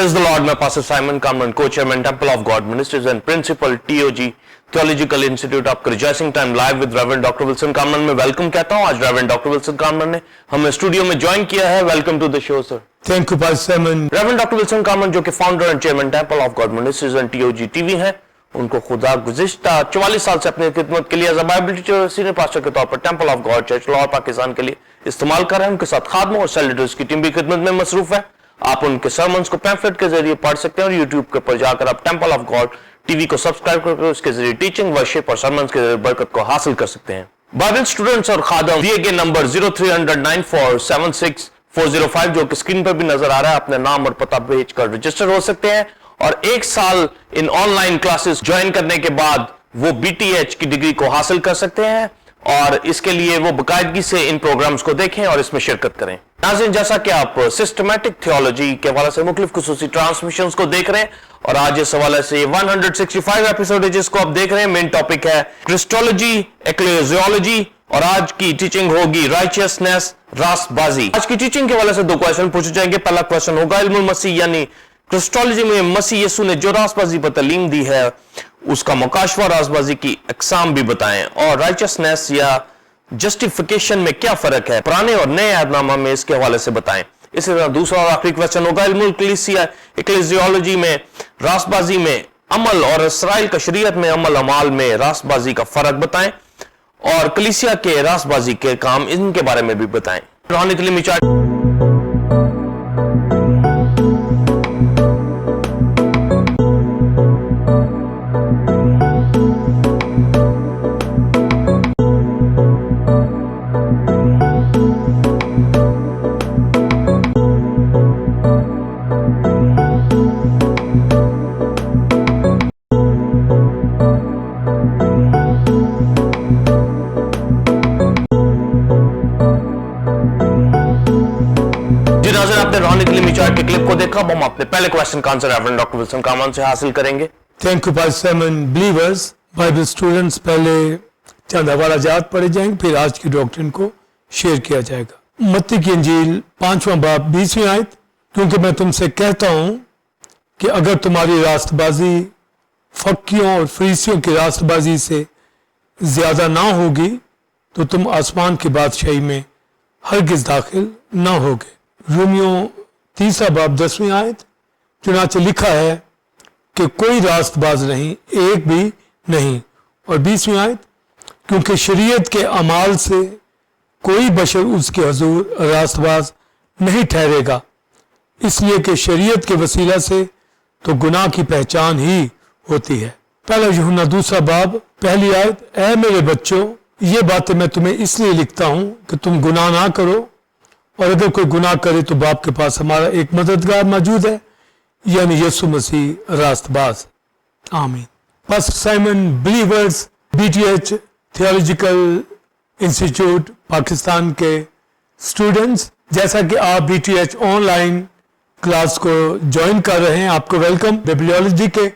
Praise the Lord, मैं Pastor Simon Kamran, co-chairman Temple of God Ministries and principal TOG Theological Institute आपका Rejoicing Time live with Reverend Dr. Wilson Kamran में welcome कहता हूँ। आज Reverend Dr. Wilson Kamran ने हमें studio में join किया है। Welcome to the show sir. Thank you pastor Simon. Reverend Dr. Wilson Kamran जो कि founder and chairman Temple of God Ministries and TOG TV हैं, उनको खुदा गुज़िश्ता 44 साल से अपनी खिदमत के लिए एज अ बाइबल टीचर और सीनियर पास्टर के तौर पर temple of God church Lahore Pakistan के लिए इस्तेमाल कर रहे हैं। उनके साथ खादमों और सेल लीडर्स की टीम भी खिदमत में मसरूफ है। आप उनके सर्मन्स को पैम्फलेट के जरिए पढ़ सकते हैं और यूट्यूब के ऊपर जाकर आप टेंपल ऑफ गॉड टीवी को सब्सक्राइब करके उसके जरिए टीचिंग वर्शिप और सर्मन्स के जरिए बरकत को हासिल कर सकते हैं। बाइबल स्टूडेंट्स और खादम दिए गए नंबर 03009476 जो कि स्क्रीन पर भी नजर आ रहा है, अपने नाम और पता भेजकर रजिस्टर हो सकते हैं और एक साल इन ऑनलाइन क्लासेस ज्वाइन करने के बाद वो BTH की डिग्री को हासिल कर सकते हैं और इसके लिए वो बाकायदगी से इन प्रोग्राम्स को देखें और इसमें शिरकत करें। नाज़रीन, जैसा कि आप सिस्टमैटिक थियोलॉजी के हवाले से मुख्तलिफ खुसूसी ट्रांसमिशंस को देख रहे हैं और आज इस हवाले से 165 एपिसोड है जिसको आप देख रहे हैं। मेन टॉपिक है क्रिस्टोलॉजी, एक्लेसियोलॉजी और आज की टीचिंग होगी राइचियसनेस, रास्तबाजी। आज की टीचिंग के हवाले से दो क्वेश्चन पूछे जाएंगे। पहला क्वेश्चन होगा इल्मुल मसीह यानी क्रिस्टोलॉजी में मसीह यीशु ने जो रास्तबाजी पर तालीम दी है उसका मुकाशवा रास्तबाजी की अकसाम भी बताएं और राइचियसनेस या जस्टिफिकेशन में क्या फर्क है पुराने और नए अहदनामा में, इसके हवाले से बताएं। इसी तरह दूसरा और आखिरी क्वेश्चन होगा इल्मुल एक्लेसियोलॉजी में रास्तबाजी में अमल और इसराइल का शरीयत में अमल अमाल में रास्तबाजी का फर्क बताएं और कलीसिया के रास्तबाजी के काम इनके बारे में भी बताएं। रूहानी तालीमी के क्लिप को देखा। हम अपने पहले क्वेश्चन का answer reverend doctor Wilson Kamran से हासिल करेंगे। Thank you pastor Simon. Believers, Bible students, पहले चंद हवाला जात पढ़े जाएंगे, फिर आज की डॉक्ट्रिन को शेयर किया जाएगा। मत्ती की इंजील 5वां बाब 20वीं आयत, क्योंकि मैं तुमसे कहता हूं कि अगर तुम्हारी रास्तबाजी फक्कियों और फरीसियों की रास्तबाजी से ज्यादा ना होगी तो तुम आसमान की बादशाही में हरगिज दाखिल ना होगे। रोमियो 3 बाब 10वीं आयत, चुनाचे लिखा है कि कोई रास्तबाज नहीं, एक भी नहीं। और 20वीं आयत, क्योंकि शरीयत के अमाल से कोई बशर उसके हुजूर रास्तबाज नहीं ठहरेगा, इसलिए कि शरीयत के वसीला से तो गुनाह की पहचान ही होती है। पहला यूहन्ना 2 बाब 1 आयत, ऐ मेरे बच्चों, ये बातें मैं तुम्हें इसलिए लिखता हूं कि तुम गुनाह ना करो, और अगर कोई गुनाह करे तो बाप के पास हमारा एक मददगार मौजूद है, यानी यीशु मसीह रास्तबाज। आमीन। Pastor Simon, believers, BTH theological institute Pakistan के स्टूडेंट्स, जैसा कि आप BTH ऑनलाइन क्लास को ज्वाइन कर रहे हैं, आपको वेलकम। बाइबलियोलॉजी के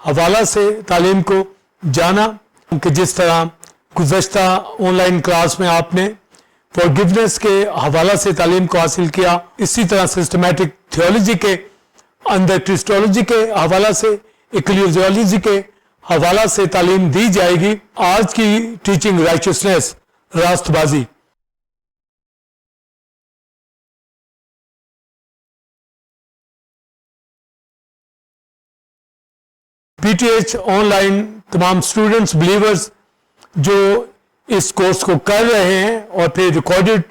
हवाला से तालीम को जाना कि जिस तरह गुज़श्ता ऑनलाइन क्लास में आपने फॉरगिवनेस के हवाला से तालीम को हासिल किया, इसी तरह सिस्टमैटिक थियोलॉजी के अंदर क्रिस्टोलॉजी के हवाला से, एक्लेसियोलॉजी के हवाला से तालीम दी जाएगी। आज की टीचिंग राइचियसनेस, रास्तबाजी। BTH ऑनलाइन तमाम स्टूडेंट्स, बिलीवर्स जो इस कोर्स को कर रहे हैं और फिर रिकॉर्डेड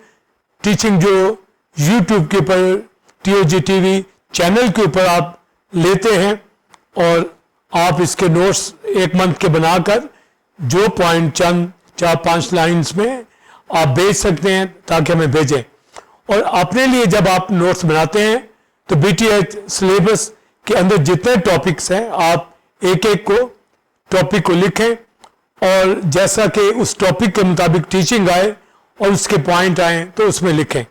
टीचिंग जो YouTube के ऊपर TOG TV चैनल के ऊपर आप लेते हैं और आप इसके नोट्स एक मंथ के बनाकर जो पॉइंट चंद 4-5 लाइंस में आप भेज सकते हैं ताकि हमें भेजें। और अपने लिए जब आप नोट्स बनाते हैं तो BTH सिलेबस के अंदर जितने टॉपिक्स हैं आप एक एक को टॉपिक को लिखें और जैसा कि उस टॉपिक के मुताबिक टीचिंग आए और उसके पॉइंट आए तो उसमें लिखें।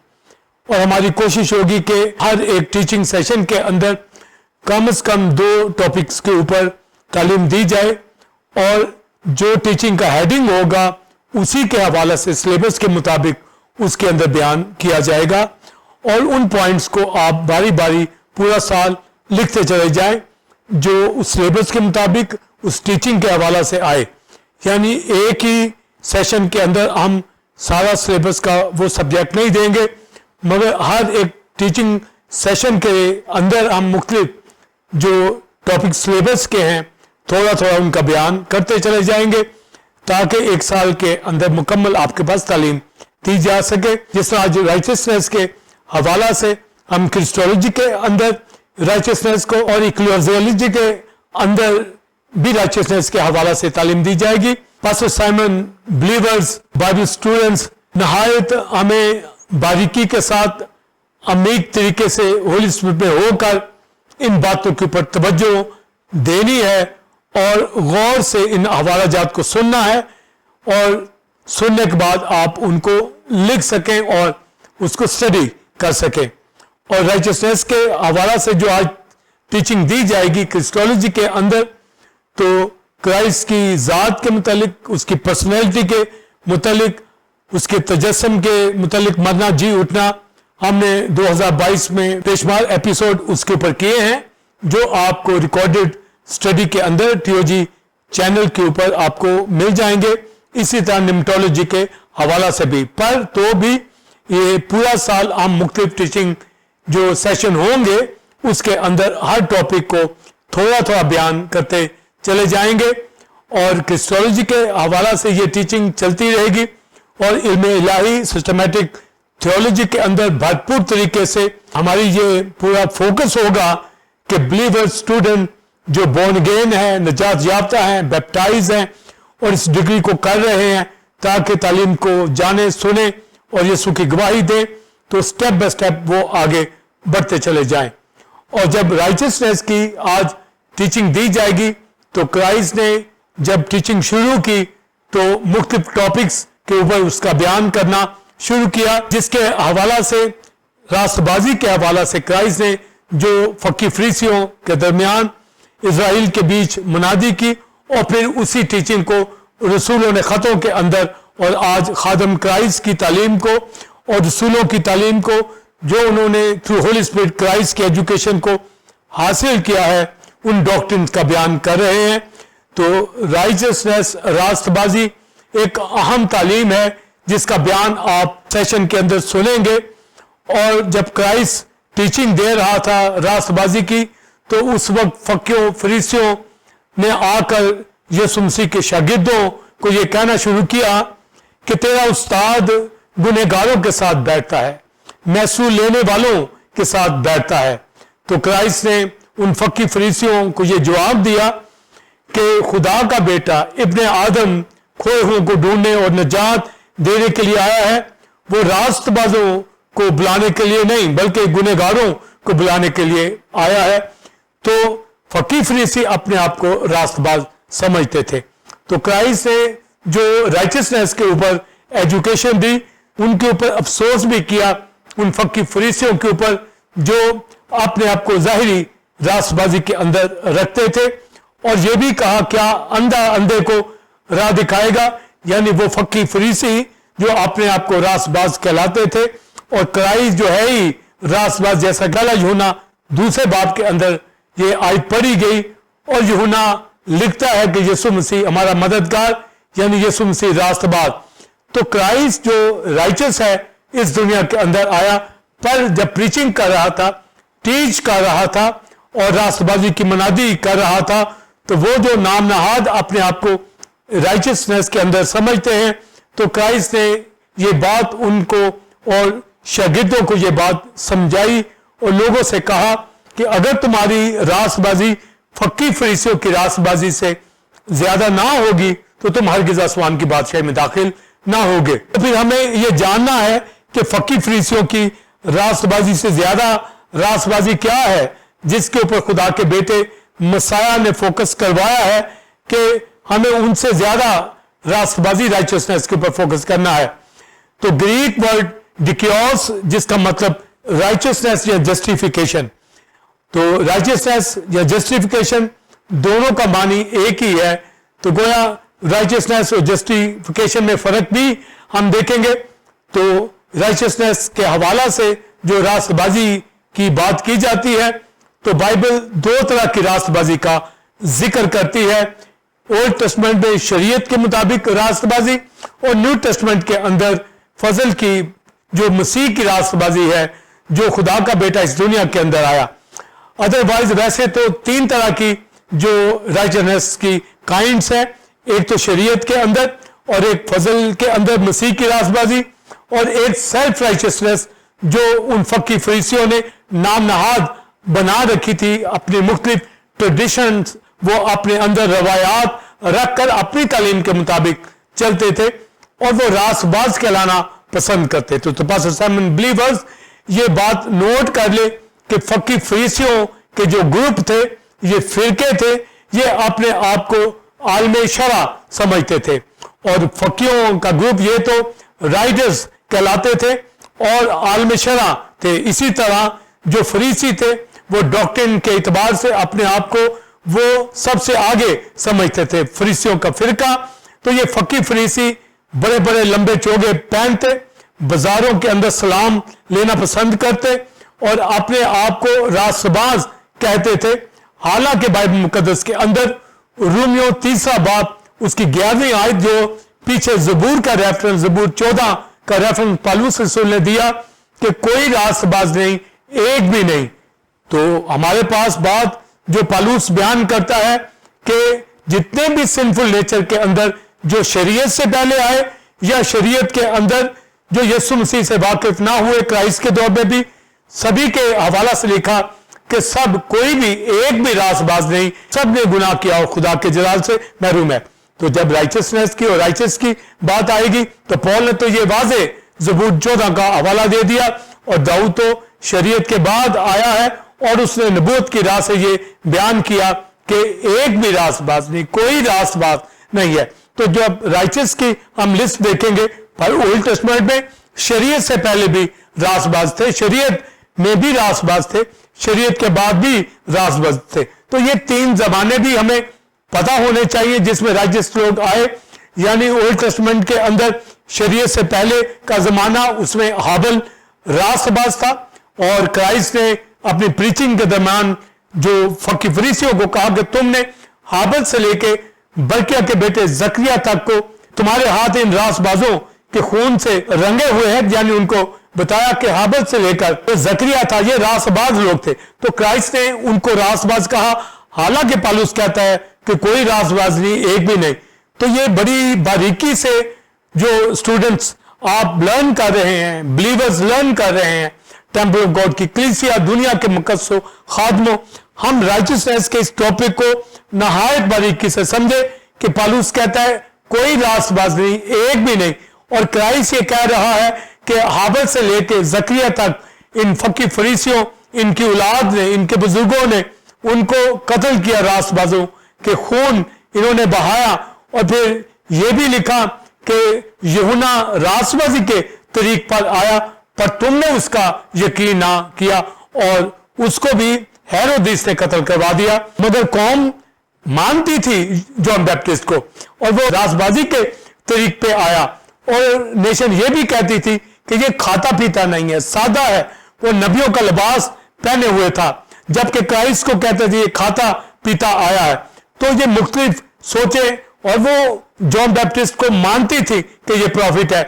और हमारी कोशिश होगी कि हर एक टीचिंग सेशन के अंदर कम से कम 2 टॉपिक्स के ऊपर तालीम दी जाए और जो टीचिंग का हेडिंग होगा उसी के हवाले से सिलेबस के मुताबिक उसके अंदर बयान किया जाएगा और उन पॉइंट्स को आप बारी बारी पूरा साल लिखते चले जाएं जो उस सिलेबस के मुताबिक उस टीचिंग के हवाला से आए। यानी एक ही सेशन के अंदर हम सारा सिलेबस का वो सब्जेक्ट नहीं देंगे, मगर हर एक टीचिंग सेशन के अंदर हम मुख्तलिफ जो टॉपिक सिलेबस के हैं थोड़ा थोड़ा उनका बयान करते चले जाएंगे, ताकि एक साल के अंदर मुकम्मल आपके पास तालीम दी जा सके। जिस तरह आज राइचसनेस के हवाला से हम क्रिस्टोलॉजी के अंदर राइचसनेस को और इक्लेसियोलॉजी के अंदर भी राइचसनेस के हवाला से तालीम दी जाएगी। Pastor Simon believers Bible students नहायत हमें बारीकी के साथ अमीक तरीके से होली स्पिरिट में होकर इन बातों के ऊपर तवज्जो देनी है और गौर से इन हवाला जात को सुनना है, और सुनने के बाद आप उनको लिख सकें और उसको स्टडी कर सकें। और राइचसनेस के हवाला से जो आज टीचिंग दी जाएगी क्रिस्टोलॉजी के अंदर, तो क्राइस्ट की ज़ात के मुतालिक, उसकी पर्सनैलिटी के मुतालिक, उसके तजस्सुम के मुतालिक मरना जी उठना, हमने 2022 में बेशुमार एपिसोड उसके ऊपर किए हैं, जो आपको रिकॉर्डेड स्टडी के अंदर टीओजी चैनल के ऊपर आपको मिल जाएंगे। इसी तरह निम्टोलॉजी के हवाला से भी। पर तो भी ये पूरा साल हम मुख्तलिफ टीचिंग जो सेशन होंगे उसके अंदर हर टॉपिक को थोड़ा थोड़ा बयान करते चले जाएंगे, और क्रिस्टोलॉजी के हवाला से ये टीचिंग चलती रहेगी। और इल्म इलाही सिस्टमैटिक थियोलॉजी के अंदर भरपूर तरीके से हमारी ये पूरा फोकस होगा कि बिलीवर स्टूडेंट जो बोर्न अगेन है, निजात याफ्ता हैं, बैप्टाइज हैं और इस डिग्री को कर रहे हैं, ताकि तालीम को जाने सुने और यीशु की गवाही दें, तो स्टेप बाय स्टेप वो आगे बढ़ते चले जाएं। और जब राइचसनेस की आज टीचिंग दी जाएगी, तो क्राइस्ट ने जब टीचिंग शुरू की तो मुख्तलिफ टॉपिक्स के ऊपर उसका बयान करना शुरू किया, जिसके हवाला से रास्तबाजी के हवाला से क्राइस्ट ने जो फकी फरीसियों के दरमियान इजराइल के बीच मुनादी की, और फिर उसी टीचिंग को रसूलों ने खतों के अंदर, और आज खादम क्राइस्ट की तालीम को और रसूलों की तालीम को जो उन्होंने थ्रू होली स्पिरिट क्राइस्ट की एजुकेशन को हासिल किया है, उन डॉक्ट्रिन्स का बयान कर रहे हैं। तो राइचसनेस, रास्तबाजी एक अहम तालीम है जिसका बयान आप सेशन के अंदर सुनेंगे। और जब क्राइस्ट टीचिंग दे रहा था रास्तबाजी की, तो उस वक्त फकियों फरीसियों ने आकर यीशु मसीह के शागिर्दों को यह कहना शुरू किया कि तेरा उस्ताद गुनहगारों के साथ बैठता है, महसूल लेने वालों के साथ बैठता है। तो क्राइस्ट ने उन फकी फरीसियों को यह जवाब दिया कि खुदा का बेटा इब्ने आदम खोए हुए को ढूंढने और निजात देने के लिए आया है, वो रास्तबाजों को बुलाने के लिए नहीं बल्कि गुनहगारों को बुलाने के लिए आया है। तो फकी फरीसी अपने आप को रास्तबाज समझते थे। तो क्राइस्ट ने जो राइचसनेस के ऊपर एजुकेशन दी, उनके ऊपर अफसोस भी किया उन फकी फरीसियों के ऊपर जो अपने आप को जाहिरी रास्तबाजी के अंदर रखते थे, और यह भी कहा क्या अंधा अंधे को राह दिखाएगा, यानी वो फकी फरीसी जो अपने आप को रास्तबाज कहलाते थे। और क्राइस्ट जो है ही रास्तबाज जैसा गला यूहन्ना दूसरे बाब के अंदर ये आयत पढ़ी गई, और यूहन्ना लिखता है कि यीशु मसीह हमारा मददगार, यानी यीशु मसीह रास्तबाज। तो क्राइस्ट जो राइचस है इस दुनिया के अंदर आया, पर जब प्रीचिंग कर रहा था, टीच कर रहा था और रास्तबाजी की मनादी कर रहा था, तो वो जो नाम नहाद अपने आप को राइचसनेस के अंदर समझते हैं, तो क्राइस्ट ने ये बात उनको और शागिर्दों को ये बात समझाई और लोगों से कहा कि अगर तुम्हारी रास्तबाजी फकी फरीसियों की रास्तबाजी से ज्यादा ना होगी तो तुम हरगिज़ आसमान की बादशाही में दाखिल ना होगे। तो फिर हमें यह जानना है कि फकी फरीसियों की रास्तबाजी से ज्यादा रास्तबाजी क्या है, जिसके ऊपर खुदा के बेटे मसाया ने फोकस करवाया है कि हमें उनसे ज्यादा रास्तबाजी राइचसनेस के ऊपर फोकस करना है। तो ग्रीक वर्ड डिकियोस, जिसका मतलब राइचसनेस या जस्टिफिकेशन, तो राइचसनेस या जस्टिफिकेशन दोनों का मानी एक ही है। तो गोया राइचसनेस और जस्टिफिकेशन में फर्क भी हम देखेंगे। तो राइचसनेस के हवाला से जो रास्तबाजी की बात की जाती है, تو بائبل دو طرح کی راست بازی کا ذکر کرتی ہے. اولڈ ٹیسٹمنٹ میں شریعت کے مطابق راست بازی, اور نیو ٹیسٹمنٹ کے اندر فضل کی جو مسیح کی راست بازی ہے, جو خدا کا بیٹا اس دنیا کے اندر آیا. ادروائز ویسے تو تین طرح کی جو رائچسنس کی کائنڈس ہے, ایک تو شریعت کے اندر, اور ایک فضل کے اندر مسیح کی راست بازی, اور ایک سیلف رائچسنس جو ان فقی فریسیوں نے نام نہاد بنا رکھی تھی, اپنے مختلف ٹریڈیشنز وہ اپنے اندر روایات رکھ کر اپنی تعلیم کے مطابق چلتے تھے, اور وہ راست باز کہلانا پسند کرتے تھے. تو پاسٹر سائمن بلیورز یہ بات نوٹ کر لے کہ فقی فریسیوں کے جو گروپ تھے, یہ فرقے تھے, یہ اپنے آپ کو عالم شرع سمجھتے تھے, اور فقیوں کا گروپ یہ تو رائٹرز کہلاتے تھے اور عالم شرع تھے. اسی طرح جو فریسی تھے وہ ڈاکٹرن کے اعتبار سے اپنے آپ کو وہ سب سے آگے سمجھتے تھے. فریسیوں کا فرقہ, تو یہ فقی فریسی بڑے بڑے لمبے چوگے پہنتے, بازاروں کے اندر سلام لینا پسند کرتے, اور اپنے آپ کو راست باز کہتے تھے. حالانکہ بائبل مقدس کے اندر رومیو 3 باب اس کی 11ویں آیت جو پیچھے زبور کا ریفرنس, زبور 14 کا ریفرنس پالوس رسول نے دیا کہ کوئی راست باز نہیں, ایک بھی نہیں. تو ہمارے پاس بات جو پالوس بیان کرتا ہے کہ جتنے بھی سنفل نیچر کے اندر جو شریعت سے پہلے آئے یا شریعت کے اندر جو یسوع مسیح سے واقف نہ ہوئے کرائسٹ کے دور میں بھی, سبھی کے حوالہ سے لکھا کہ سب, کوئی بھی ایک بھی راست باز نہیں, سب نے گناہ کیا اور خدا کے جلال سے محروم ہے. تو جب رائچسنس کی اور رائچس کی بات آئے گی تو پول نے تو یہ واضح زبور 14 کا حوالہ دے دیا, اور داؤد تو شریعت کے بعد آیا ہے اور اس نے نبوت کی راہ سے یہ بیان کیا کہ ایک بھی راست باز نہیں, کوئی راست باز نہیں ہے. تو جب رائچس کی ہم لسٹ دیکھیں گے, اولڈ ٹیسٹمنٹ میں شریعت سے پہلے بھی راست باز تھے, شریعت میں بھی راست باز تھے, شریعت کے بعد بھی راست باز تھے. تو یہ تین زمانے بھی ہمیں پتا ہونے چاہیے جس میں رائچس لوگ آئے. یعنی اولڈ ٹیسٹمنٹ کے اندر شریعت سے پہلے کا زمانہ, اس میں ہابل راست باز تھا, اور کرائسٹ نے اپنی پریچنگ کے درمیان جو فقی فریسیوں کو کہا کہ تم نے ہابل سے لے کے برکیہ کے بیٹے زکریا تک کو, تمہارے ہاتھ ان راست بازوں کے خون سے رنگے ہوئے ہیں. یعنی ان کو بتایا کہ ہابل سے لے کر زکریا تھا, یہ راست باز لوگ تھے. تو کرائسٹ نے ان کو راست باز کہا, حالانکہ پالوس کہتا ہے کہ کوئی راست باز نہیں, ایک بھی نہیں. تو یہ بڑی باریکی سے جو سٹوڈنٹس آپ لرن کر رہے ہیں, بلیورز لرن کر رہے ہیں, ٹیمپل آف گاڈ کی کلیسیا, دنیا کے مقدسوں, خادموں, ہم رائچسنس کے اس ٹاپک کو نہایت باریکی سے سمجھے کہ پالوس کہتا ہے کوئی راست باز نہیں, ایک بھی نہیں. اور کرائسٹ یہ کہہ رہا ہے کہ ہابل سے لے کے زکریا تک ان فقی فریسیوں, ان کی اولاد نے, ان کے بزرگوں نے ان کو قتل کیا, راست بازوں کے خون انہوں نے بہایا. اور پھر یہ بھی لکھا کہ یوحنا راست بازی کے طریق پر آیا, پر تم نے اس کا یقین نہ کیا, اور اس کو بھی ہیرودیس نے قتل کروا دیا. مگر قوم مانتی تھی جان بیپٹسٹ کو, اور وہ راست بازی کے طریق پہ آیا. اور نیشن یہ بھی کہتی تھی کہ یہ کھاتا پیتا نہیں ہے, سادہ ہے, وہ نبیوں کا لباس پہنے ہوئے تھا, جبکہ کرائسٹ کو کہتے تھے یہ کھاتا پیتا آیا ہے. تو یہ مختلف سوچیں, اور وہ جان بیپٹسٹ کو مانتی تھی کہ یہ پروفٹ ہے.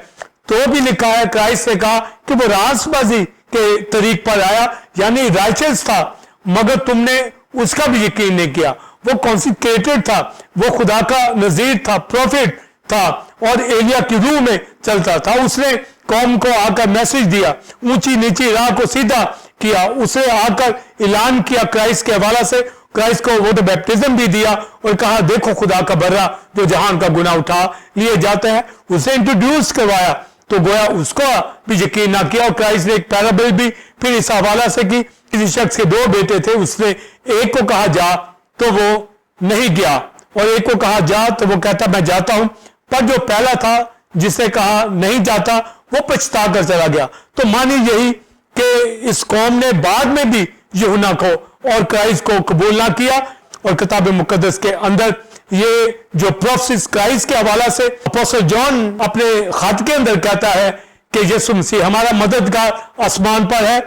تو بھی لکھا ہے کرائسٹ نے کہا کہ وہ راست بازی کے طریق پر آیا, یعنی رائچس تھا, مگر تم نے اس کا بھی یقین نہیں کیا. وہ کانسیکریٹڈ تھا, وہ خدا کا نذیر تھا, پروفٹ تھا, اور ایلیا کی روح میں چلتا تھا. اس نے قوم کو آ کر میسج دیا, اونچی نیچی راہ کو سیدھا کیا, اسے آ کر اعلان کیا کرائسٹ کے حوالہ سے. کرائسٹ کو وہ تو بیپٹزم بھی دیا اور کہا دیکھو خدا کا برہ جو جہان کا گناہ اٹھا لیے جاتے ہیں, اسے انٹروڈیوس کروایا. تو گویا اس کو بھی یقین نہ کیا. اور کرائسٹ نے ایک پیرابل بھی پھر اس حوالہ سے کی, کسی شخص کے 2 بیٹے تھے, اس نے ایک کو کہا جا تو وہ نہیں گیا, اور ایک کو کہا جا تو وہ کہتا میں جاتا ہوں. پر جو پہلا تھا جس نے کہا نہیں جاتا وہ پچھتا کر چلا گیا. تو مانی یہی کہ اس قوم نے بعد میں بھی یوحنا کو اور کرائسٹ کو قبول نہ کیا. اور کتاب مقدس کے اندر یہ جو پروفیسز کرائسٹ کے حوالہ سے اپوسٹل جان اپنے خط کے اندر کہتا ہے کہ یسوع مسیح ہمارا مددگار آسمان پر ہے.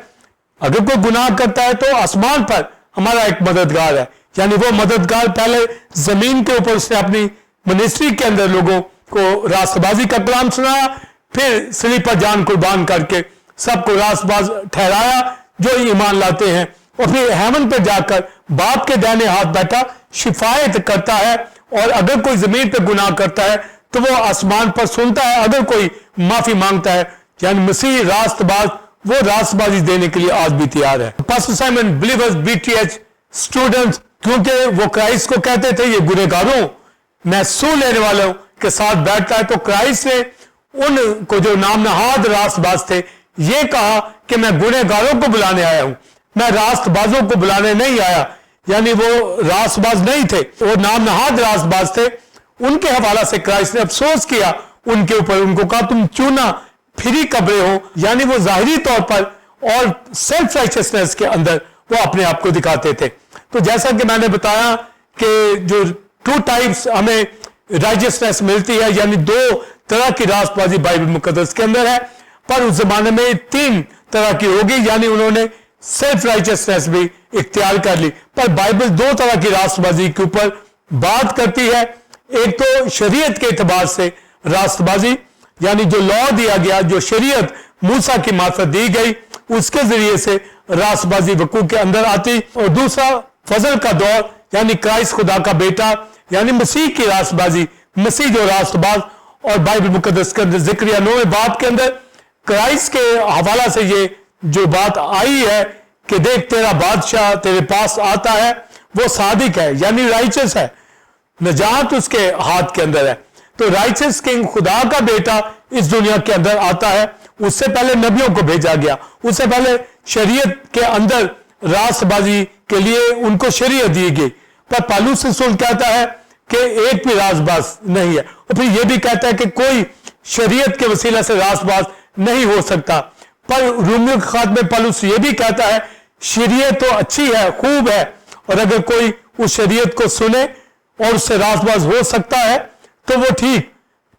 اگر کوئی گناہ کرتا ہے تو آسمان پر हमारा एक मददगार है, यानी वो मददगार पहले जमीन के ऊपर उसने अपनी मिनिस्ट्री के अंदर लोगों को रास्तबाजी का कलाम सुनाया, फिर सलीब पर जान कुर्बान करके सबको रास्तबाज ठहराया जो ईमान लाते हैं, और फिर हेवन पे जाकर बाप के दाहिने हाथ बैठा शिफायत करता है, और अगर कोई जमीन पे गुनाह करता है तो वो आसमान पर सुनता है, अगर कोई माफी मांगता है, यानी मसीह रास्तबाज वो रास्तबाजी देने के लिए आज भी तैयार है। Pastor Simon believers BTH students, क्योंकि वो क्राइस्ट को कहते थे ये गुनहगारों मैं सू लेने वालों के साथ बैठता है, तो क्राइस्ट ने उनको जो नाम नहाद रास्तबाज थे ये कहा कि मैं गुनहगारों को बुलाने आया हूं, मैं रास्तबाजों को बुलाने नहीं आया, यानी वो रास्तबाज नहीं थे, वो नाम नहाद रास्तबाज थे। उनके हवाला से क्राइस्ट ने अफसोस किया उनके ऊपर, उनको कहा तुम चूना फिरी कब्रे हो, यानी वो जाहिरी तौर पर और सेल्फ राइचियसनेस के अंदर वो अपने आप को दिखाते थे। तो जैसा कि मैंने बताया कि जो टू टाइप्स हमें राइचियसनेस मिलती है, यानी दो तरह की रास्तबाजी बाइबल मुकद्दस के अंदर है, पर उस जमाने में तीन तरह की होगी, यानी उन्होंने सेल्फ राइचियसनेस भी इख्तियार कर ली। पर बाइबल दो तरह की रास्तबाजी के ऊपर बात करती है, एक तो शरीयत के एतबार से रास्तबाजी, यानी जो लॉ दिया गया, जो शरीयत मूसा की मार्फत दी गई, उसके जरिए से रास्तबाजी वकूअ के अंदर आती, और दूसरा फजल का दौर, यानी क्राइस्ट खुदा का बेटा, यानी मसीह की रास्तबाजी, मसीह जो रास्तबाज। और बाइबल मुकद्दस के अंदर ज़िक्रिया 9 बाब के अंदर क्राइस्ट के हवाला से ये जो बात आई है कि देख तेरा बादशाह तेरे पास आता है, वो सादिक है, यानी राइचस है, नजात उसके हाथ के अंदर है। तो राइचस किंग खुदा का बेटा इस दुनिया के अंदर आता है, उससे पहले नबियों को भेजा गया, उससे पहले शरीयत के अंदर रास्तबाजी के लिए उनको शरीयत दी गई, पर पौलुस रसूल कहता है कि एक भी रास्तबाज नहीं है, और फिर यह भी कहता है कि कोई शरीयत के वसीला से रास्तबाज नहीं हो सकता। पर रोमियो के खात में पौलुस यह भी कहता है शरीयत तो अच्छी है, खूब है, और अगर कोई उस शरीयत को सुने और उससे रास्तबाज हो सकता है तो वो ठीक,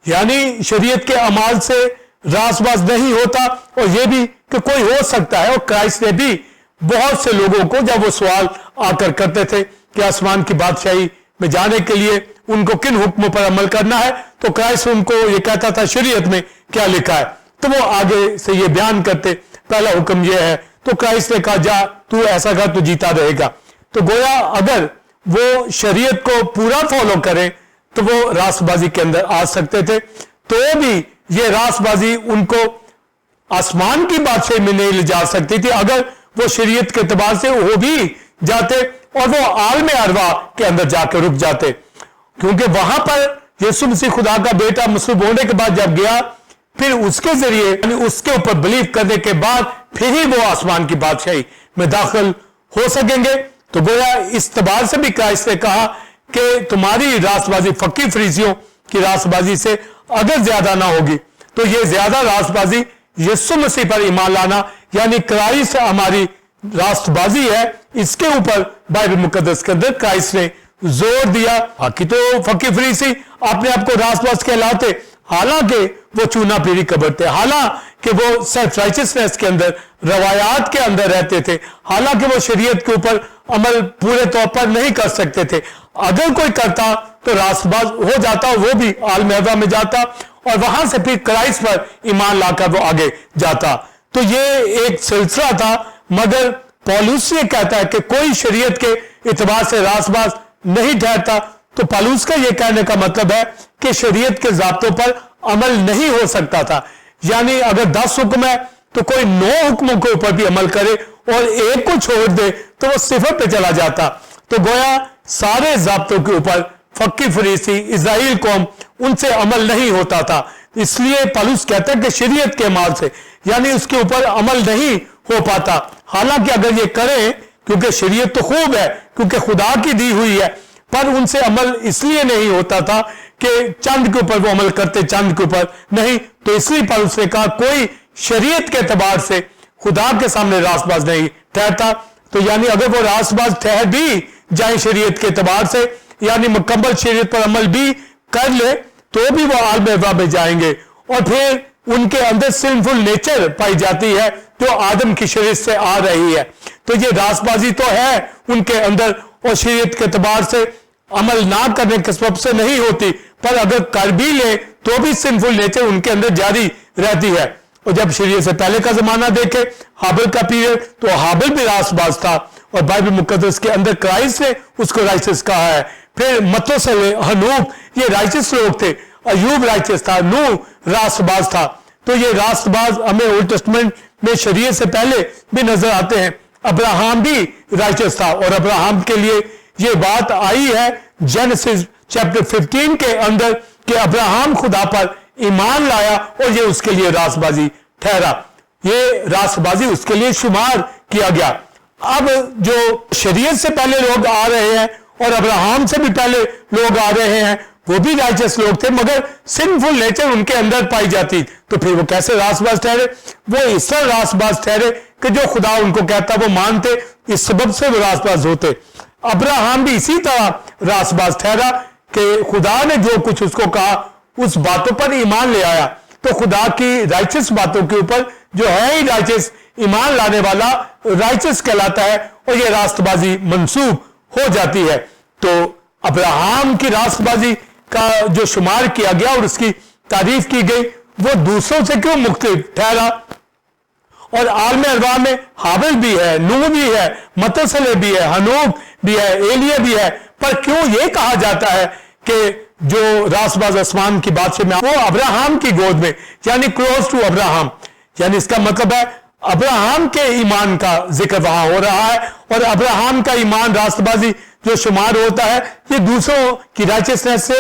यानी शरीयत के अमाल से रास्तबाज नहीं होता, और यह भी कि कोई हो सकता है। और क्राइस्ट ने भी बहुत से लोगों को जब वो सवाल आकर करते थे कि आसमान की बादशाही में जाने के लिए उनको किन हुक्मों पर अमल करना है, तो क्राइस्ट उनको ये कहता था शरीयत में क्या लिखा है, तो वो आगे से ये बयान करते पहला हुक्म ये है, तो क्राइस्ट ने कहा जा तू ऐसा कर तो जीता रहेगा। तो गोया अगर वो शरीयत को पूरा फॉलो करें तो वो रास्तबाजी के अंदर आ सकते थे, तो भी ये रास्तबाजी उनको आसमान की बादशाही में नहीं ले जा सकती थी अगर वो शरीयत के एतबार से हो भी जाते और वो आलम अरवा के अंदर जाकर रुक जाते, क्योंकि वहां पर यीशु मसीह खुदा का बेटा मसलूब होने के बाद जब गया, फिर उसके जरिए यानी उसके ऊपर बिलीव करने के बाद फिर ही वो आसमान की बादशाही में दाखिल हो सकेंगे। तो गोया इस तबार से भी क्राइस्ट ने कहा कि तुम्हारी रास्तबाजी फकीर फरीसियों की रास्तबाजी से अगर ज्यादा ना होगी तो ये ज्यादा रास्तबाजी यीशु मसीह पर ईमान लाना यानी क्राइस्ट हमारी रास्तबाजी है, इसके ऊपर बाइबल मुकद्दस के अंदर क्राइस्ट ने जोर दिया। बाकी तो फकीर फरीसी अपने आप को रास्तबाज कहलाते, हालांकि वो चूना पीढ़ी कबरते, हालांकि वो सेल्फ राइचियसनेस के अंदर रवायात के अंदर रहते थे, हालांकि वो शरीयत के ऊपर अमल पूरे तौर पर नहीं कर सकते थे। अगर कोई करता तो रास्तबाज हो जाता, वो भी आलम अरवा में जाता और वहां से फिर क्राइस्ट पर ईमान लाकर वो आगे जाता। तो ये एक सिलसिला था, मगर पौलुस ये कहता है कि कोई शरीयत के इतबार से रास्तबाज नहीं ठहरता। तो पौलुस का ये कहने का मतलब है कि शरीयत के ज़ाब्तों पर अमल नहीं हो सकता था, यानी अगर 10 हुक्म है तो कोई 9 हुक्मों के ऊपर भी अमल करे और एक को छोड़ दे तो वो सिफर पे चला जाता। तो गोया सारे ज़ाब्तों के ऊपर फकीर फरीसी इस्राएल कौम उनसे अमल नहीं होता था, इसलिए पौलुस कहता है कि शरीयत के अमाल से यानी उसके ऊपर अमल नहीं हो पाता। हालांकि अगर ये करें, क्योंकि शरीयत तो खूब है क्योंकि खुदा की दी हुई है, पर उनसे अमल इसलिए नहीं होता था कि चंद के ऊपर वो अमल करते, चंद के ऊपर नहीं। तो इसलिए पौलुस ने कहा कोई शरीयत के एतबार से खुदा के सामने रास्तबाज नहीं ठहरता। तो यानी अगर वो रास्तबाज ठहर भी जाए शरीयत के एतबार से यानी मुकम्मल शरीयत पर अमल भी कर ले तो भी वो आलम अरवा में जाएंगे और फिर ان کے اندر سنفل نیچر پائی جاتی ہے جو آدم کی شریعت سے آ رہی ہے. تو یہ راست بازی تو ہے ان کے اندر اور شریعت کے اعتبار سے عمل نہ کرنے کے سبب سے نہیں ہوتی, پر اگر کر بھی لے تو بھی سنفل نیچر ان کے اندر جاری رہتی ہے. اور جب شریعت سے پہلے کا زمانہ دیکھے حابل کا پیریڈ, تو حابل بھی راست باز تھا اور بائبل مقدس کے اندر کرائسٹ نے اس کو رائچس کہا ہے. پھر متوسل, ہنوک یہ رائچس لوگ تھے, ایوب رائچس تھا, نوح راست باز تھا. تو یہ راست باز ہمیں اولڈ ٹیسٹمنٹ میں شریعت سے پہلے بھی نظر آتے ہیں. ابراہم بھی رائچس تھا اور ابراہم کے لیے یہ بات آئی ہے جینیسس چیپٹر 15 کے اندر کہ ابراہم خدا پر ایمان لایا اور یہ اس کے لیے راست بازی ٹھہرا, یہ راست بازی اس کے لیے شمار کیا گیا. اب جو شریعت سے پہلے لوگ آ رہے ہیں اور ابراہم سے بھی پہلے لوگ آ رہے ہیں, وہ بھی رائچس لوگ تھے مگر سنفل نیچر ان کے اندر پائی جاتی, تو پھر وہ کیسے راست باز ٹھہرے؟ وہ اس طرح راست باز ٹھہرے کہ جو خدا ان کو کہتا وہ مانتے, اس سبب سے وہ راست باز ہوتے. ابراہم بھی اسی طرح راست باز ٹھہرا کہ خدا نے جو کچھ اس کو کہا اس باتوں پر ایمان لے آیا. تو خدا کی رائچس باتوں کے اوپر جو ہے ہی رائچس, ایمان لانے والا رائچس کہلاتا ہے اور یہ راست بازی منسوب ہو جاتی ہے. تو ابراہم کی راست بازی کا جو شمار کیا گیا اور اس کی تعریف کی گئی وہ دوسروں سے کیوں مختلف ٹھہرا؟ اور عالم ارواح میں حابل بھی ہے, نوح بھی ہے, متوسلہ بھی ہے, ہنوک بھی ہے, ایلیہ بھی ہے, پر کیوں یہ کہا جاتا ہے کہ جو راست باز آسمان کی بات سے میں وہ ابراہم کی گود میں, یعنی کلوز ٹو ابراہم, یعنی اس کا مطلب ہے ابراہم کے ایمان کا ذکر وہاں ہو رہا ہے اور ابراہم کا ایمان راست بازی جو شمار ہوتا ہے یہ دوسروں کی رائچسنس سے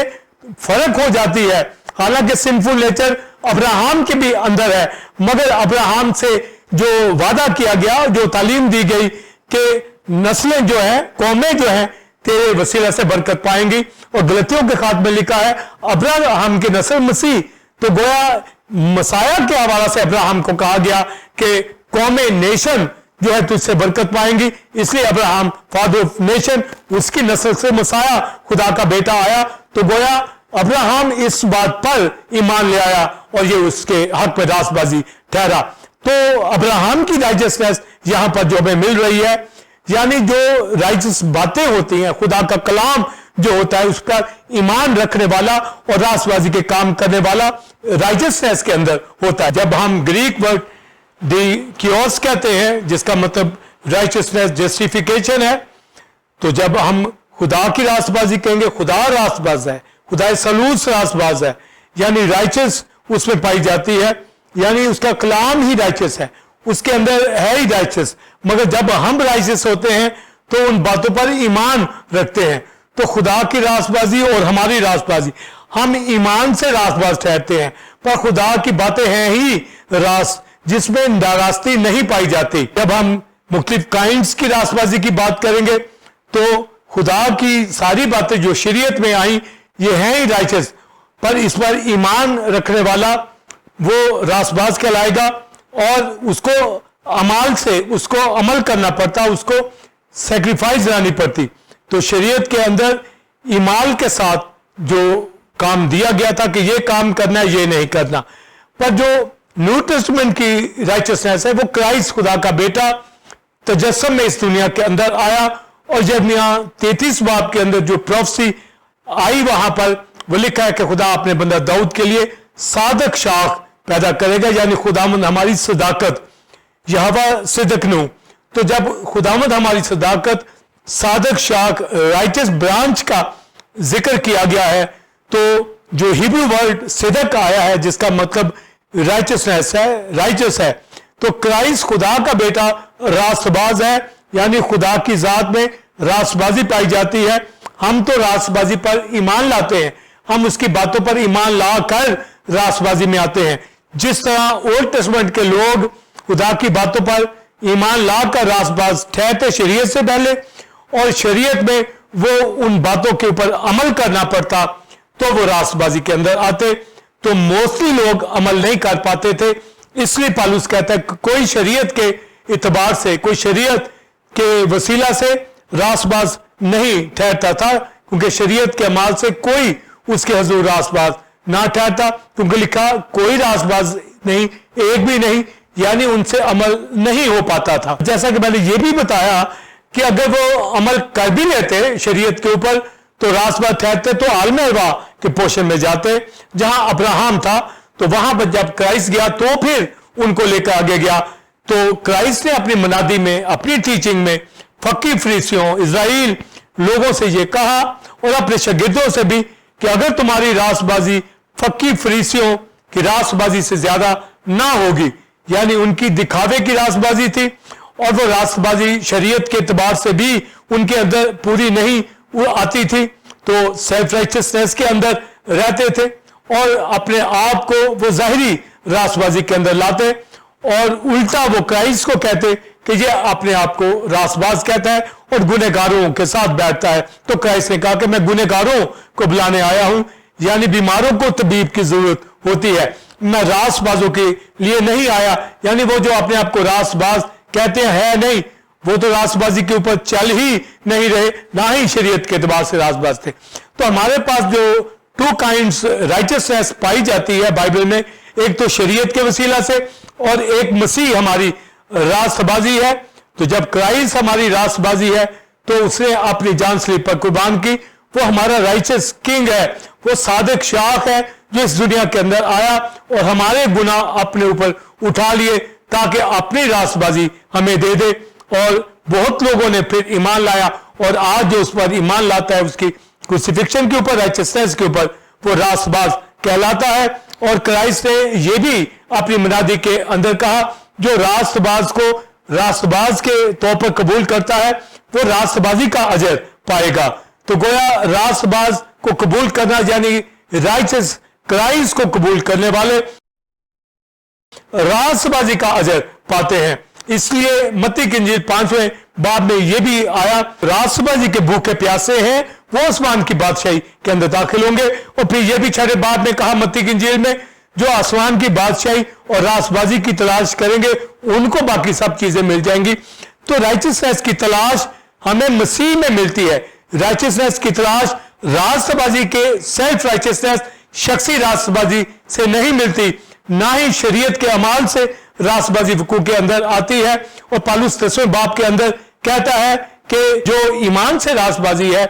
فرق ہو جاتی ہے. حالانکہ سنفل نیچر ابراہم کے بھی اندر ہے, مگر ابراہم سے جو وعدہ کیا گیا, جو تعلیم دی گئی کہ نسلیں جو ہیں, قومیں جو ہیں تیرے وسیلہ سے برکت پائیں گی, اور غلطیوں کے خط میں لکھا ہے ابراہم کی نسل مسیح, تو گویا مسیح کے حوالے سے ابراہم کو کہا گیا کہ قومیں, نیشن جو ہے تجھ سے برکت پائیں گی, اس لیے ابراہم فادر آف نیشن, اس کی نسل سے مسیح خدا کا بیٹا آیا. تو گویا ابراہم اس بات پر ایمان لے آیا اور یہ اس کے حق میں راست بازی ٹھہرا. تو ابراہم کی رائچسنس یہاں پر جو ہمیں مل رہی ہے, یعنی جو رائچس باتیں ہوتی ہیں, خدا کا کلام جو ہوتا ہے اس پر ایمان رکھنے والا اور راست بازی کے کام کرنے والا رائچسنس کے اندر ہوتا ہے. جب ہم گریک ورڈ دی کیوس کہتے ہیں جس کا مطلب رائچسنس جسٹیفیکیشن ہے, تو جب ہم خدا کی راست بازی کہیں گے, خدا راست باز ہے, خدا ثالوث راست باز ہے, یعنی رائچس اس میں پائی جاتی ہے, یعنی اس کا کلام ہی رائچس ہے, اس کے اندر ہے ہی رائچس. مگر جب ہم رائچس ہوتے ہیں تو ان باتوں پر ایمان رکھتے ہیں. تو خدا کی راست بازی اور ہماری راست بازی, ہم ایمان سے راست باز ٹھہرتے ہیں, پر خدا کی باتیں ہیں ہی راست جس میں ناراستی نہیں پائی جاتی. جب ہم مختلف کائنڈز کی راست بازی کی بات کریں گے تو خدا کی ساری باتیں جو شریعت میں آئیں یہ ہیں ہی رائچس, پر اس پر ایمان رکھنے والا وہ راست باز کہلائے گا, اور اس کو اعمال سے اس کو عمل کرنا پڑتا, اس کو سیکریفائز لانی پڑتی. تو شریعت کے اندر ایمان کے ساتھ جو کام دیا گیا تھا کہ یہ کام کرنا ہے, یہ نہیں کرنا. پر جو نیو ٹیسٹمنٹ کی رائچسنس ہے وہ کرائسٹ خدا کا بیٹا تجسم میں اس دنیا کے اندر آیا, اور جب یہاں 33 باب کے اندر جو پروفیسی آئی وہاں پر وہ لکھا ہے کہ خدا اپنے بندہ داؤد کے لیے صادق شاخ پیدا کرے گا, یعنی خداوند ہماری صداقت, یہوہ صدقنو. تو جب خداوند ہماری صداقت, صادق شاخ, رائچس برانچ کا ذکر کیا گیا ہے, تو جو ہیبرو ورڈ صدق آیا ہے جس کا مطلب رائچسنس ہے, رائچس ہے, تو کرائسٹ خدا کا بیٹا راست باز ہے, یعنی خدا کی ذات میں راست بازی پائی جاتی ہے. ہم تو راست بازی پر ایمان لاتے ہیں, ہم اس کی باتوں پر ایمان لا کر راست بازی میں آتے ہیں. جس طرح اولڈ ٹیسٹمنٹ کے لوگ خدا کی باتوں پر ایمان لا کر راست باز ٹھہرتے شریعت سے پہلے, اور شریعت میں وہ ان باتوں کے اوپر عمل کرنا پڑتا تو وہ راست بازی کے اندر آتے. تو موسٹلی لوگ عمل نہیں کر پاتے تھے, اس لیے پالوس کہتا ہے کہ کوئی شریعت کے اعتبار سے, کوئی شریعت کے وسیلہ سے راست باز نہیں ٹھہرتا تھا, کیونکہ شریعت کے اعمال سے کوئی اس کے حضور راست باز نہ ٹھہرتا, کیونکہ لکھا کوئی راست باز نہیں, ایک بھی نہیں, یعنی ان سے عمل نہیں ہو پاتا تھا. جیسا کہ میں نے یہ بھی بتایا کہ اگر وہ عمل کر بھی لیتے شریعت کے اوپر تو راست بات ٹھہرتے تو عالم ارواح کے پوشن میں جاتے. جہاں ابراہم تھا تو وہاں پر جب کرائسٹ گیا تو پھر ان کو لے کر آگے گیا. تو کرائسٹ نے اپنی منادی میں, اپنی ٹیچنگ میں فقی فریسیوں, اسرائیل لوگوں سے یہ کہا اور اپنے شاگردوں سے بھی کہ اگر تمہاری راست بازی فقی فریسیوں کی راست بازی سے زیادہ نہ ہوگی, یعنی ان کی دکھاوے کی راست بازی تھی اور وہ راست بازی شریعت کے اعتبار سے بھی ان کے اندر پوری نہیں آتی تھی, تو سیلف رائچسنس کے اندر رہتے تھے اور اپنے آپ کو وہ ظاہری راست بازی کے اندر لاتے, اور الٹا وہ کرائسٹ کو کہتے کہ یہ اپنے آپ کو راست باز کہتا ہے اور گنہگاروں کے ساتھ بیٹھتا ہے. تو کرائسٹ نے کہا کہ میں گنہگاروں کو بلانے آیا ہوں, یعنی بیماروں کو طبیب کی ضرورت ہوتی ہے, میں راست بازوں کے لیے نہیں آیا. یعنی وہ جو اپنے آپ کو راست باز کہتے ہیں نہیں, وہ تو راست بازی کے اوپر چل ہی نہیں رہے, نہ ہی شریعت کے اعتبار سے راست باز تھے. تو ہمارے پاس جو ٹو کائنڈز رائچسنس پائی جاتی ہے بائبل میں, ایک تو شریعت کے وسیلہ سے اور ایک مسیح ہماری راست بازی ہے. تو جب کرائسٹ ہماری راست بازی ہے تو اس نے اپنی جان صلیب پر قربان کی. وہ ہمارا رائچس کنگ ہے, وہ صادق شاخ ہے جو اس دنیا کے اندر آیا اور ہمارے گناہ اپنے اوپر اٹھا لیے تاکہ اپنی راست بازی ہمیں دے دے. اور بہت لوگوں نے پھر ایمان لایا, اور آج جو اس پر ایمان لاتا ہے اس کی کروسیفکشن کے اوپر, رائچسنس کے اوپر, وہ راست باز کہلاتا ہے. اور کرائسٹ نے یہ بھی اپنی منادی کے اندر کہا جو راست باز کو راست باز کے طور پر قبول کرتا ہے وہ راست بازی کا اجر پائے گا. تو گویا راست باز کو قبول کرنا یعنی رائچس کرائسٹ کو قبول کرنے والے راست بازی کا اجر پاتے ہیں. اس لیے متی کی انجیل 5ویں باب میں یہ بھی آیا, راست بازی کے بھوکے پیاسے ہیں وہ آسمان کی بادشاہی کے اندر داخل ہوں گے. اور پھر یہ بھی 6 باب میں کہا متی کی انجیل میں, جو آسمان کی بادشاہی اور راست بازی کی تلاش کریں گے ان کو باقی سب چیزیں مل جائیں گی. تو رائچسنس کی تلاش ہمیں مسیح میں ملتی ہے. رائچسنس کی تلاش راست بازی کے سیلف رائچسنس شخصی راست بازی سے نہیں ملتی, نہ ہی شریعت کے اعمال سے راست بازی وقوع کے اندر آتی ہے. اور پالوس 10ویں باب کے اندر کہتا ہے کہ جو ایمان سے راست بازی ہے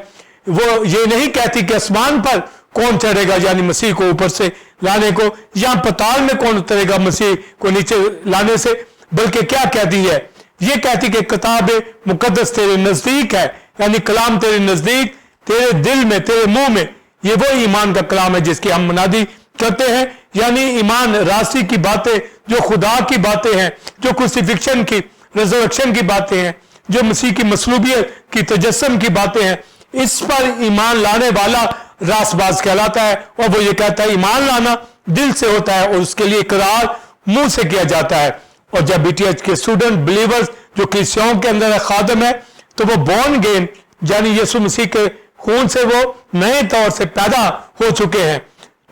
وہ یہ نہیں کہتی کہ آسمان پر کون چڑھے گا یعنی مسیح کو اوپر سے لانے کو, یا پتال میں کون اترے گا مسیح کو نیچے لانے سے, بلکہ کیا کہتی ہے, یہ کہتی کہ کتاب مقدس تیرے نزدیک ہے, یعنی کلام تیرے نزدیک, تیرے دل میں, تیرے منہ میں. یہ وہ ایمان کا کلام ہے جس کی ہم منادی کرتے ہیں. یعنی ایمان راستی کی باتیں, جو خدا کی باتیں ہیں, جو کروسیفکشن کی, ریزریکشن کی باتیں ہیں, جو مسیح کی مصلوبیت کی تجسم کی باتیں ہیں, اس پر ایمان لانے والا راست باز کہلاتا ہے. اور وہ یہ کہتا ہے ایمان لانا دل سے ہوتا ہے اور اس کے لیے اقرار منہ سے کیا جاتا ہے. اور جب BTH کے اسٹوڈنٹ بلیورز جو کلیسیاؤں کے اندر خادم ہے تو وہ بورن اگین یعنی یسوع مسیح کے خون سے وہ نئے طور سے پیدا ہو چکے ہیں.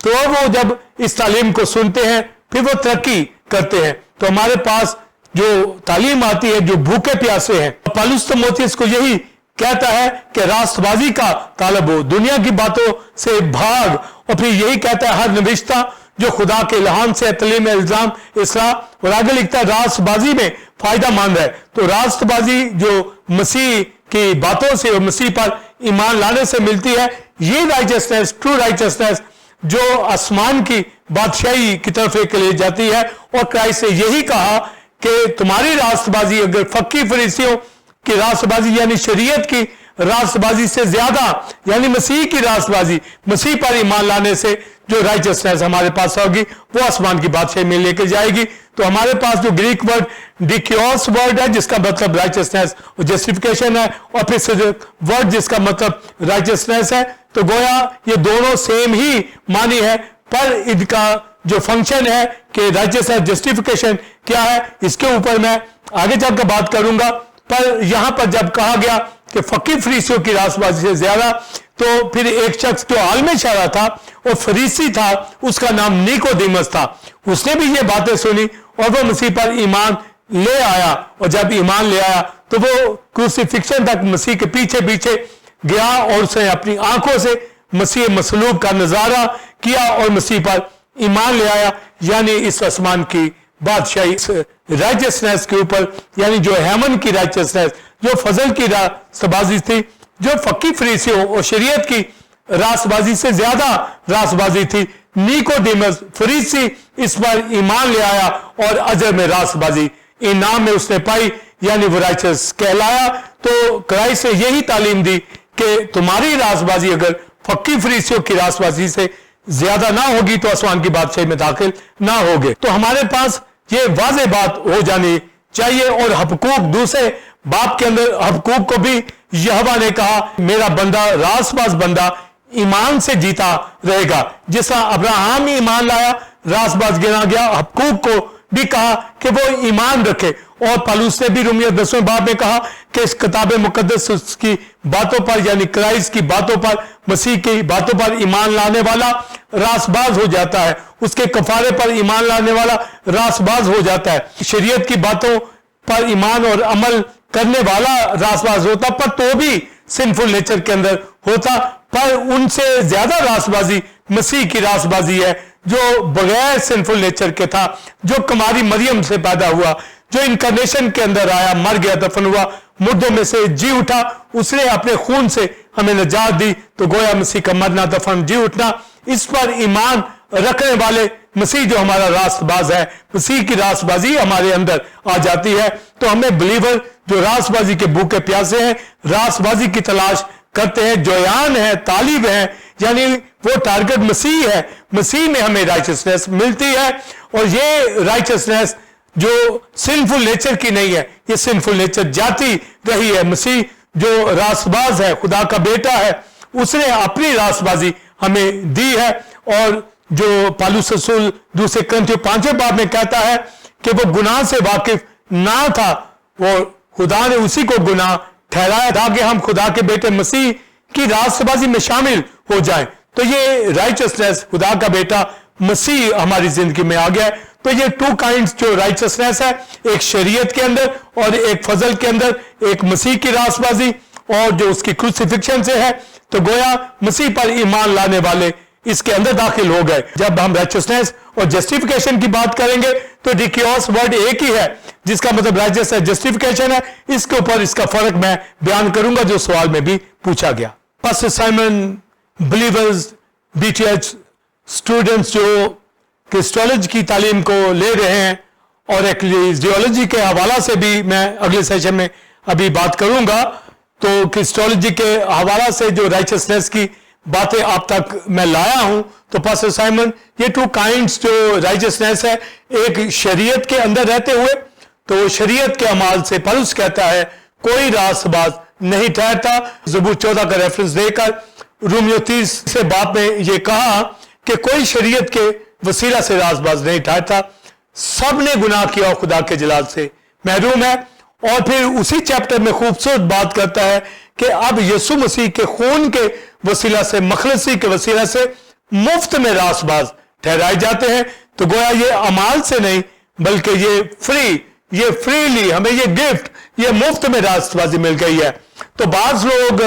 تو وہ جب اس تعلیم کو سنتے ہیں پھر وہ ترقی کرتے ہیں. تو ہمارے پاس جو تعلیم آتی ہے جو بھوکے پیاسے ہیں, پالوس تیموتھیوس کو یہی کہتا ہے کہ راست بازی کا طالب ہو, دنیا کی باتوں سے بھاگ. اور پھر یہی کہتا ہے ہر نوشتہ جو خدا کے الہام سے تعلیم الزام اصلاح, اور آگے لکھتا ہے راست بازی میں فائدہ مند ہے. تو راست بازی جو مسیح کی باتوں سے اور مسیح پر ایمان لانے سے ملتی ہے, یہ رائچسنس, ٹرو رائچسنس جو آسمان کی بادشاہی کی طرف لے جاتی ہے. اور کرائسٹ نے یہی کہا کہ تمہاری راست بازی اگر فقی فریسیوں کی راست بازی یعنی شریعت کی راست بازی سے زیادہ, یعنی مسیح کی راست بازی, مسیح پر ایمان لانے سے جو رائچسنس ہمارے پاس ہوگی وہ آسمان کی بادشاہی میں لے کے جائے گی. تو ہمارے پاس جو گریک ورڈ ڈیکیوس ورڈ ہے جس کا مطلب رائچسنس اور جسٹیفیکیشن ہے, اور پھر ورڈ جس کا مطلب رائچسنس ہے, تو گویا یہ دونوں سیم ہی معنی ہے, پر ان کا جو فنکشن ہے کہ رائچسنس جسٹیفیکیشن کیا ہے اس کے اوپر میں آگے جا کر بات کروں گا. پر یہاں پر جب کہا گیا کہ فقی فریسیوں کی راست بازی سے زیادہ, تو پھر ایک شخص جو عالم شرع تھا اور فریسی تھا, اس کا نام نیکودیمس تھا, اس نے بھی یہ باتیں سنی اور وہ مسیح پر ایمان لے آیا. اور جب ایمان لے آیا تو وہ کروسیفکشن تک مسیح کے پیچھے پیچھے گیا اور اس نے اپنی آنکھوں سے مسیح مصلوب کا نظارہ کیا اور مسیح پر ایمان لے آیا, یعنی اس آسمان کی بادشاہی, رائچسنس کے اوپر, یعنی جو ہیمن کی رائچسنس, جو فضل کی راست بازی تھی, جو فقی فریسیوں اور شریعت کی راست بازی سے زیادہ راست بازی تھی. نیکوڈیمس فریسی اس پر ایمان لے آیا اور اجر میں راست بازی انعام میں اس نے پائی, یعنی وہ رائچس کہلایا. تو کرائسٹ نے یہی تعلیم دی کہ تمہاری راست بازی اگر فقی فریسیوں کی راست بازی سے زیادہ نہ ہوگی تو آسمان کی بادشاہی میں داخل نہ ہوگے. تو ہمارے پاس یہ واضح بات ہو جانی چاہیے. اور حقوق دوسرے باپ کے اندر حقوق کو بھی یہوہ نے کہا میرا بندہ راست باز بندہ ایمان سے جیتا رہے گا. جس طرح ابراہم ایمان لایا راست باز گنا گیا, حقوق کو بھی کہا کہ وہ ایمان رکھے. اور پالوس نے بھی رومیہ 10ویں باب میں کہا کہ اس کتاب مقدس اس کی باتوں پر, یعنی کرائسٹ کی باتوں پر, مسیح کی باتوں پر ایمان لانے والا راست باز ہو جاتا ہے. اس کے کفارے پر ایمان لانے والا راست باز ہو جاتا ہے. شریعت کی باتوں پر ایمان اور عمل کرنے والا راست باز ہوتا, پر تو بھی سنفل نیچر کے اندر ہوتا. پر ان سے زیادہ راست بازی مسیح کی راست بازی ہے, جو بغیر سنفل نیچر کے تھا, جو کماری مریم سے پیدا ہوا, جو انکارنیشن کے اندر آیا, مر گیا, دفن ہوا, مردوں میں سے جی اٹھا. اس نے اپنے خون سے ہمیں نجات دی. تو گویا مسیح کا مرنا, دفن, جی اٹھنا, اس پر ایمان رکھنے والے مسیح جو ہمارا راست باز ہے, مسیح کی راست بازی ہمارے اندر آ جاتی ہے. تو ہمیں بلیور جو راست بازی کے بھوکے پیاسے ہیں, راست بازی کی تلاش کرتے ہیں, جویان ہیں, طالب ہیں, یعنی وہ ٹارگٹ مسیح ہے. مسیح میں ہمیں رائچسنس ملتی ہے. اور یہ رائچسنس جو سنفل نیچر کی نہیں ہے, یہ سنفل نیچر جاتی رہی ہے. مسیح جو راست باز ہے, خدا کا بیٹا ہے, اس نے اپنی راست بازی ہمیں دی ہے. اور جو پالوس رسول دوسرے کرنتھیوں 5ویں باب میں کہتا ہے کہ وہ گناہ سے واقف نہ تھا, وہ خدا نے اسی کو گناہ ٹھہرایا تاکہ ہم خدا کے بیٹے مسیح کی راست بازی میں شامل ہو جائیں. تو یہ رائچسنس, خدا کا بیٹا مسیح ہماری زندگی میں آ گیا ہے. تو یہ 2 kinds جو رائچسنس ہے, ایک شریعت کے اندر اور ایک فضل کے اندر, ایک مسیح کی راست بازی اور جو اس کی کروسیفکشن سے ہے. تو گویا مسیح پر ایمان لانے والے اس کے اندر داخل ہو گئے. جب ہم رائچسنس اور جسٹیفیکیشن کی بات کریں گے تو ڈیکیوس ورڈ ایک ہی ہے, جس کا مطلب رائچس ہے, جسٹیفیکیشن ہے. اس کے اوپر اس کا فرق میں بیان کروں گا جو سوال میں بھی پوچھا گیا. Pastor Simon, believers, B T H students جو کرسٹولوجی کی تعلیم کو لے رہے ہیں, اور ایکلیزیولوجی کے حوالہ سے بھی میں اگلے سیشن میں ابھی بات کروں گا. تو کرسٹولوجی کے حوالہ سے جو رائچسنس کی باتیں آپ تک میں لایا ہوں, تو پاسٹر سائمن یہ 2 kinds جو رائچسنس ہے, ایک شریعت کے اندر رہتے ہوئے, تو شریعت کے اعمال سے پالوس کہتا ہے کوئی راست باز نہیں ٹھہرتا. زبور 14 کا ریفرنس دے کر رومیو 30 سے باب میں یہ کہا کہ کوئی شریعت کے وسیلہ سے راست باز نہیں ٹھہرتا, سب نے گناہ کیا اور خدا کے جلال سے محروم ہے. اور پھر اسی چیپٹر میں خوبصورت بات کرتا ہے کہ اب یسوع مسیح کے خون کے وسیلہ سے, مخلصی کے وسیلہ سے مفت میں راست باز ٹھہرائے جاتے ہیں. تو گویا یہ اعمال سے نہیں بلکہ یہ فریلی ہمیں یہ گفٹ, یہ مفت میں راست بازی مل گئی ہے. تو بعض لوگ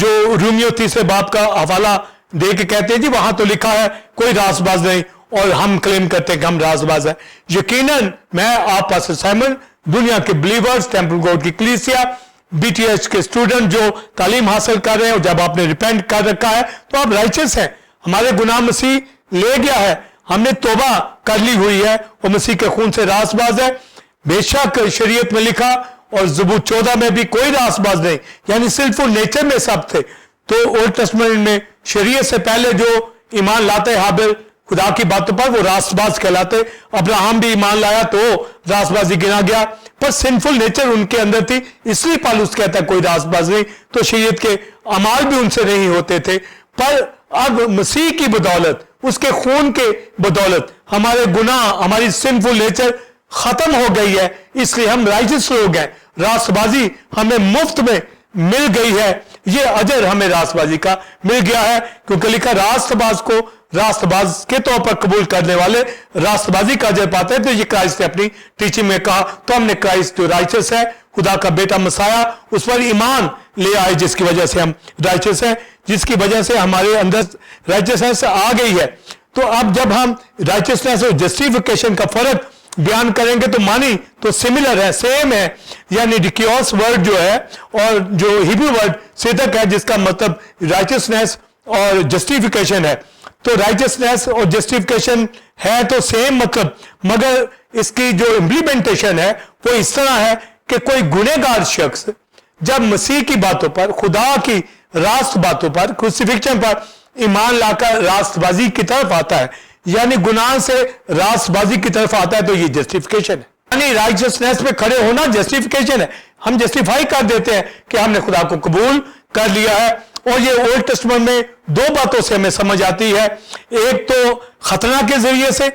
جو رومیو 30 باب کا حوالہ دے کے کہتے ہیں جی وہاں تو لکھا ہے کوئی راست باز نہیں, اور ہم کلیم کرتے ہیں کہ ہم راست باز ہیں. یقیناً میں, آپ پاسٹر سائمن, دنیا کے بلیورز, ٹیمپل گاڈ کی کلیسیا, بی ٹی ایچ کے اسٹوڈنٹ جو تعلیم حاصل کر رہے ہیں, اور جب آپ نے ریپینٹ کر رکھا ہے تو آپ رائچس ہیں. ہمارے گناہ مسیح لے گیا ہے, ہم نے توبہ کر لی ہوئی ہے, اور مسیح کے خون سے راست باز ہے. بے شک شریعت میں لکھا اور زبور 14 میں بھی کوئی راست باز نہیں, یعنی سنفل نیچر میں سب تھے. تو اولڈ ٹیسٹمنٹ میں شریعت سے پہلے جو ایمان لاتے حابل خدا کی باتوں پر, وہ راست باز کہلاتے. ابراہم بھی ایمان لایا تو راست بازی گنا گیا, پر سنفل نیچر ان کے اندر تھی, اس لیے پالوس کہتا ہے کوئی راست باز نہیں. تو شریعت کے اعمال بھی ان سے نہیں ہوتے تھے, پر اب مسیح کی بدولت, اس کے خون کے بدولت ہمارے گناہ, ہماری سنفل نیچر ختم ہو گئی ہے. اس لیے ہم رائچس لوگ ہیں, راست بازی ہمیں مفت میں مل گئی ہے. یہ اجر ہمیں راست بازی کا مل گیا ہے, کیونکہ لکھا راست باز کو راست باز کے طور پر قبول کرنے والے راست بازی کا اجر پاتے ہیں. تو یہ کرائسٹ نے اپنی ٹیچنگ میں کہا. تو ہم نے کرائسٹ جو رائچس ہے, خدا کا بیٹا مسیح, اس پر ایمان لے آئے, جس کی وجہ سے ہم رائچس ہیں, جس کی وجہ سے ہمارے اندر رائچسنس آ گئی ہے. تو اب جب ہم رائچسنس اور جسٹیفیکیشن کا فرق بیان کریں گے تو معنی تو سملر ہے, سیم ہے. یعنی ڈیکیوس ورڈ جو ہے اور جو ہیبرو ورڈ صدق ہے جس کا مطلب رائچسنس اور جسٹیفیکیشن ہے, تو رائچسنس اور جسٹیفیکیشن ہے تو سیم مطلب, مگر اس کی جو امپلیمنٹیشن ہے وہ اس طرح ہے کہ کوئی گنہگار شخص جب مسیح کی باتوں پر, خدا کی راست باتوں پر, کروسیفکشن پر ایمان لا کر راست بازی کی طرف آتا ہے, یعنی گناہ سے راست بازی کی طرف آتا ہے, تو یہ جسٹیفیکیشن ہے. یعنی رائچسنس پہ کھڑے ہونا جسٹیفیکیشن ہے. ہم جسٹیفائی کر دیتے ہیں کہ ہم نے خدا کو قبول کر لیا ہے. اور یہ اولڈ ٹیسٹمنٹ میں دو باتوں سے ہمیں سمجھ آتی ہے, ایک تو ختنہ کے ذریعے سے,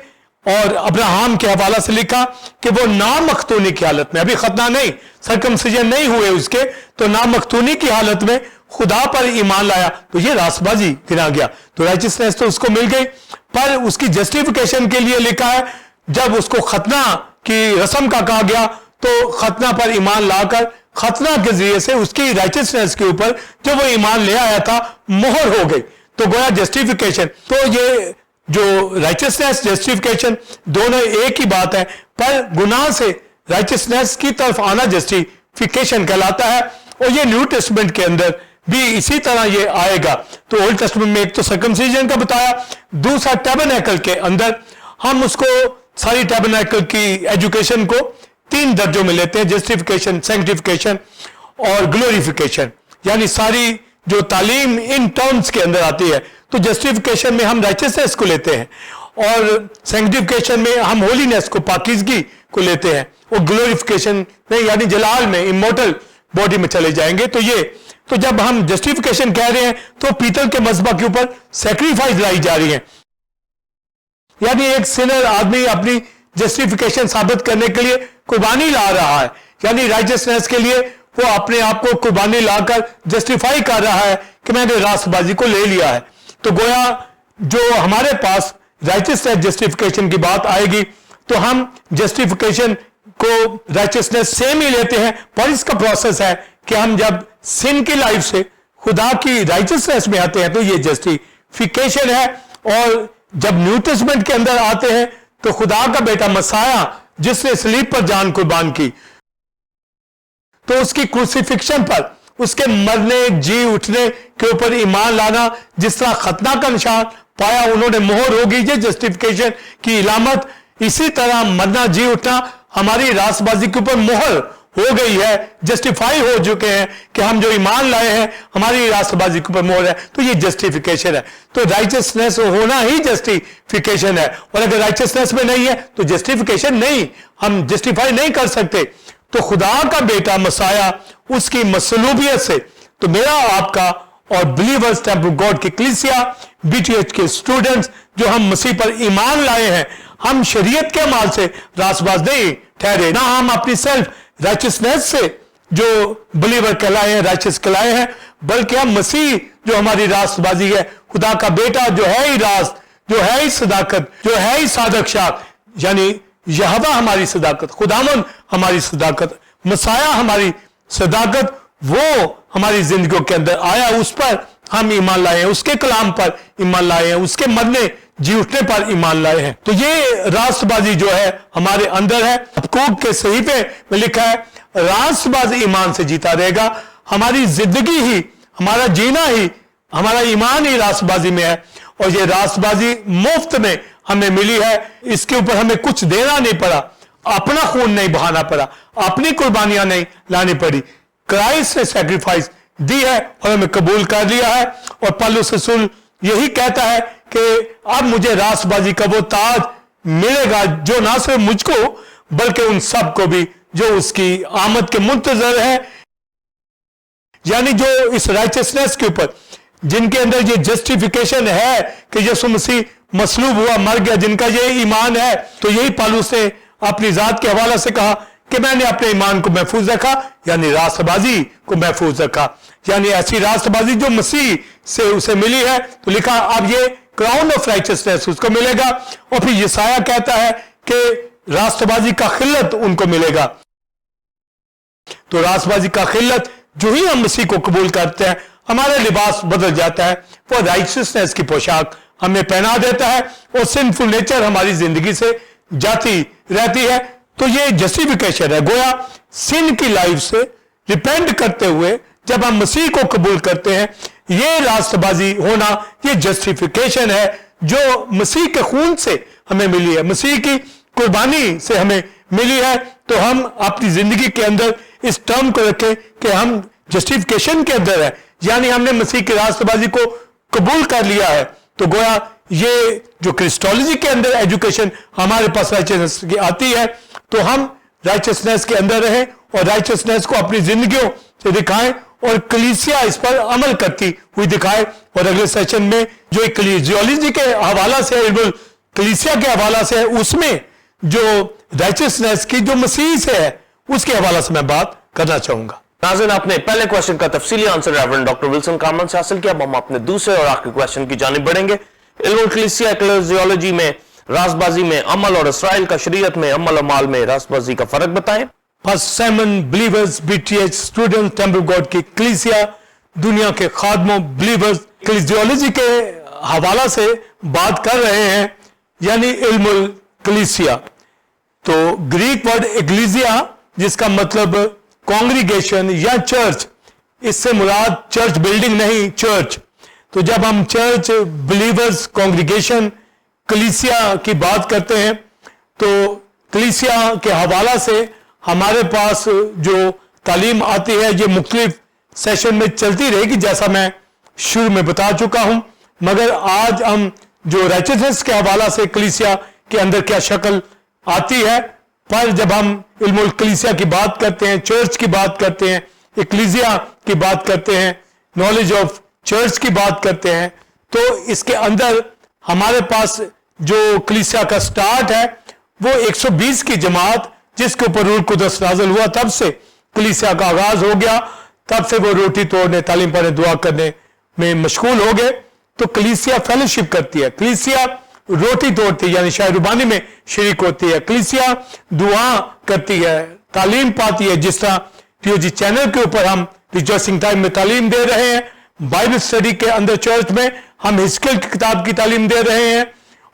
اور ابراہم کے حوالہ سے لکھا کہ وہ نامختونی کی حالت میں, ابھی ختنہ نہیں, سرکمسیجن نہیں ہوئے اس کے, تو نامختونی کی حالت میں خدا پر ایمان لایا, تو یہ راست بازی گنا گیا. تو رائچسنس تو اس کو مل گئی, پر اس کی جسٹیفیکیشن کے لیے لکھا ہے جب اس کو ختنہ کی رسم کا کہا گیا تو ختنہ پر ایمان لا کر ختنہ کے ذریعے سے اس کی رائچسنس کے اوپر جو وہ ایمان لے آیا تھا مہر ہو گئی, تو گویا جسٹیفیکیشن. تو یہ جو رائچسنس جسٹیفیکیشن دونوں ایک ہی بات ہے, پر گناہ سے رائچسنس کی طرف آنا جسٹیفیکیشن کہلاتا ہے. اور یہ نیو ٹیسٹمنٹ کے اندر بھی اسی طرح یہ آئے گا. تو اولڈ ٹیسٹمنٹ میں ایک تو سرکمسیجن کا بتایا, دوسرا ٹیبرنیکل کے اندر ہم اس کو ساری ٹیبرنیکل کی ایجوکیشن کو تین درجوں میں لیتے ہیں, جسٹیفیکیشن, سینکٹیفیکیشن اور گلوریفیکیشن. یعنی ساری جو تعلیم ان ٹرمز کے اندر آتی ہے, تو جسٹیفیکیشن میں ہم رائچسنس کو لیتے ہیں, اور سینکٹیفیکیشن میں ہم ہولینس کو, پاکیزگی کو لیتے ہیں, اور گلوریفیکیشن میں یعنی جلال میں, امورٹل باڈی میں چلے جائیں گے. تو یہ تو جب ہم جسٹیفیکیشن کہہ رہے ہیں تو پیتل کے مذبح کے اوپر سیکریفائز لائی جا رہی ہیں, یعنی ایک سینر آدمی اپنی جسٹیفیکیشن ثابت کرنے کے لیے قربانی لا رہا ہے, یعنی رائچسنس کے لیے وہ اپنے آپ کو قربانی لا کر جسٹیفائی کر رہا ہے کہ میں نے راست بازی کو لے لیا ہے. تو گویا جو ہمارے پاس رائچسنس جسٹیفیکیشن کی بات آئے گی تو ہم جسٹیفیکیشن کو رائچسنس سیم ہی لیتے ہیں, پر اس کا پروسیس ہے کہ ہم جب سن کی لائف سے خدا کی رائچسنس میں آتے ہیں تو یہ جسٹیفیکیشن ہے. اور جب نیو ٹیسٹمنٹ کے اندر آتے ہیں تو خدا کا بیٹا مسیح جس نے صلیب پر جان قربان کی, تو اس کی کروسیفکشن پر, اس کے مرنے جی اٹھنے کے اوپر ایمان لانا, جس طرح ختنہ کا نشان پایا انہوں نے, مہر ہوگی یہ جسٹیفیکیشن کی علامت, اسی طرح مرنا جی اٹھنا ہماری راست بازی کے اوپر مہر ہو گئی ہے, جسٹیفائی ہو چکے ہیں کہ ہم جو ایمان لائے ہیں ہماری راست بازی کے اوپر مہر ہے, تو یہ جسٹیفیکیشن ہے. تو رائچسنس ہونا ہی جسٹیفیکیشن ہے, اور اگر رائچسنس میں نہیں ہے تو جسٹیفیکیشن نہیں, ہم جسٹیفائی نہیں کر سکتے. تو خدا کا بیٹا مسیح اس کی مصلوبیت سے, تو میرا آپ کا اور بلیورز ٹیمپل گاڈ کی کلیسیا BTH کے اسٹوڈنٹس جو ہم مسیح پر ایمان لائے ہیں, ہم شریعت کے اعمال سے راست باز نہیں ٹھہرے, نہ ہم اپنی سیلف رائچسنس سے جو بلیور کہلائے ہیں, رائچس کہلائے ہیں, بلکہ ہم مسیح جو ہماری راست بازی ہے, خدا کا بیٹا جو ہے ہی راست, جو ہے ہی صداقت, جو ہے ہی صادق شاہ, یعنی یہوہ ہماری صداقت, خداوند ہماری صداقت, مسیح ہماری صداقت, وہ ہماری زندگیوں کے اندر آیا, اس پر ہم ایمان لائے ہیں, اس کے کلام پر ایمان لائے ہیں, اس کے مرنے جی اٹھنے پر ایمان لائے ہیں. تو یہ راست بازی جو ہے ہمارے اندر ہے. حقوق کے صحیفے میں لکھا ہے راست باز ایمان سے جیتا رہے گا. ہماری زندگی ہی, ہمارا جینا ہی, ہمارا ایمان ہی راست بازی میں ہے, اور یہ راست بازی مفت میں ہمیں ملی ہے. اس کے اوپر ہمیں کچھ دینا نہیں پڑا, اپنا خون نہیں بہانا پڑا, اپنی قربانیاں نہیں لانی پڑی, کرائسٹ نے سیکریفائس دی ہے اور ہمیں قبول کر لیا ہے. اور پالوس رسول یہی کہتا ہے کہ اب مجھے راست بازی کا وہ تاج ملے گا جو نہ صرف مجھ کو بلکہ ان سب کو بھی جو اس کی آمد کے منتظر ہے. یعنی جو اس رائچسنس کے اوپر, جن کے اندر یہ جسٹیفیکیشن ہے کہ یسوع مسیح مصلوب ہوا, مر گیا, جن کا یہ ایمان ہے, تو یہی پالوس نے اپنی ذات کے حوالہ سے کہا کہ میں نے اپنے ایمان کو محفوظ رکھا, یعنی راست بازی کو محفوظ رکھا, یعنی ایسی راست بازی جو مسیح سے اسے ملی ہے. تو لکھا اب یہ کراؤن آف رائچسنس اس کو ملے گا. اور پھر یسایہ کہتا ہے کہ راست بازی کا خلت ان کو ملے گا. تو راست بازی کا خلت جو ہی ہم مسیح کو قبول کرتے ہیں, ہمارا لباس بدل جاتا ہے, وہ رائچسنس کی پوشاک हमें पहना देता है और सिंफुल नेचर हमारी जिंदगी से जाती रहती है। तो ये जस्टिफिकेशन है, गोया सिन की लाइफ से रिपेंट करते हुए जब हम मसीह को कबूल करते हैं, ये रास्तबाजी होना, ये जस्टिफिकेशन है जो मसीह के खून से हमें मिली है, मसीह की कुर्बानी से हमें मिली है। तो हम अपनी जिंदगी के अंदर इस टर्म को रखें कि हम जस्टिफिकेशन के अंदर है, यानी हमने मसीह की रास्तबाजी को कबूल कर लिया है। तो गोया ये जो क्रिस्टोलॉजी के अंदर एजुकेशन हमारे पास राइचसनेस की आती है, तो हम राइचसनेस के अंदर रहें और राइचसनेस को अपनी जिंदगियों से दिखाएं और कलीसिया इस पर अमल करती हुई दिखाए। और अगले सेशन में जो इक्लेसियोलॉजी के हवाला से, कलीसिया के हवाला से है, उसमें जो राइचसनेस की जो मसीह से है उसके हवाला से मैं बात करना चाहूंगा। नाज़रीन, आपने पहले क्वेश्चन का तफसीली आंसर रेवरेंड डॉक्टर विल्सन कामन से हासिल किया। अब हम अपने दूसरे और आखिरी क्वेश्चन की जानिब बढ़ेंगे। इल्मुल कलीसिया इक्लेसियोलॉजी में रासबाजी में अमल और इसराइल का शरीयत में अमल अमाल में रासबाजी का फर्क बताएं। Pastor Simon, believers, BTH student, temple God की कलीसिया, दुनिया के खादमों, बिलीवर्स, इक्लेसियोलॉजी के हवाला से बात कर रहे हैं, यानी इल्मुल कलीसिया। तो ग्रीक वर्ड एक्लीसिया, जिसका मतलब कांग्रीगेशन या चर्च, इससे मुराद चर्च बिल्डिंग नहीं, चर्च। तो जब हम चर्च, बिलीवर्स, कांग्रीगेशन, कलीसिया की बात करते हैं, तो कलीसिया के हवाला से हमारे पास जो तालीम आती है ये मुख्तलिफ सेशन में चलती रहेगी, जैसा मैं शुरू में बता चुका हूं। मगर आज हम जो राइचसनेस के हवाला से कलीसिया के अंदर क्या शक्ल आती है, पर जब हम इल्मुल कलीसिया की बात करते हैं, चर्च की बात करते हैं, एक्लीसिया की बात करते हैं, नॉलेज ऑफ चर्च की बात करते हैं, तो इसके अंदर हमारे पास जो कलीसिया का स्टार्ट है वो 120 की जमात, जिसके ऊपर रूह कुदस नाज़िल हुआ, तब से कलीसिया का आगाज हो गया। तब से वो रोटी तोड़ने, तालीम पढ़ने, दुआ करने में मशगूल हो गए। तो कलीसिया फेलोशिप करती है, कलीसिया रोटी तोड़ती है, यानी शायरुबानी में शरीक होती है, कलीसिया दुआ करती है, तालीम पाती है। जिस तरह टीओजी चैनल के ऊपर हम रिजॉइसिंग टाइम में तालीम दे रहे हैं, बाइबल स्टडी के अंदर चर्च में हम हिस्कियल की किताब की तालीम दे रहे हैं,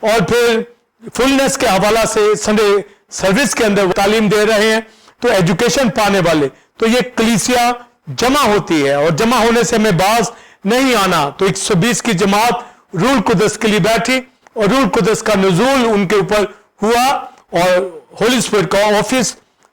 और फिर फुलनेस के हवाला से संडे सर्विस के अंदर तालीम दे रहे हैं। तो एजुकेशन पाने वाले, तो ये कलीसिया जमा होती है, और जमा होने से हमें बाज नहीं आना। तो 120 की जमात रूह कुदस के लिए बैठी, और रूह कुदस का नुज़ूल उनके ऊपर हुआ, और होली स्पिरिट का ऑफिस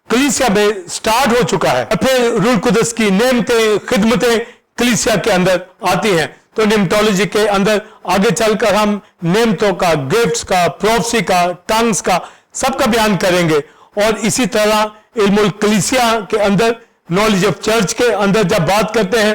कलीसिया में स्टार्ट हो चुका है। फिर रूह कुदस की नेमतें, खिदमतें कलीसिया के अंदर आती हैं। तो निम्टोलॉजी के अंदर आगे चलकर हम नेमतों का, गिफ्ट्स का, प्रोफेसी का, टंग्स का, सबका बयान करेंगे। और इसी तरह इल्मुल कलीसिया के अंदर, नॉलेज ऑफ चर्च के अंदर जब बात करते हैं,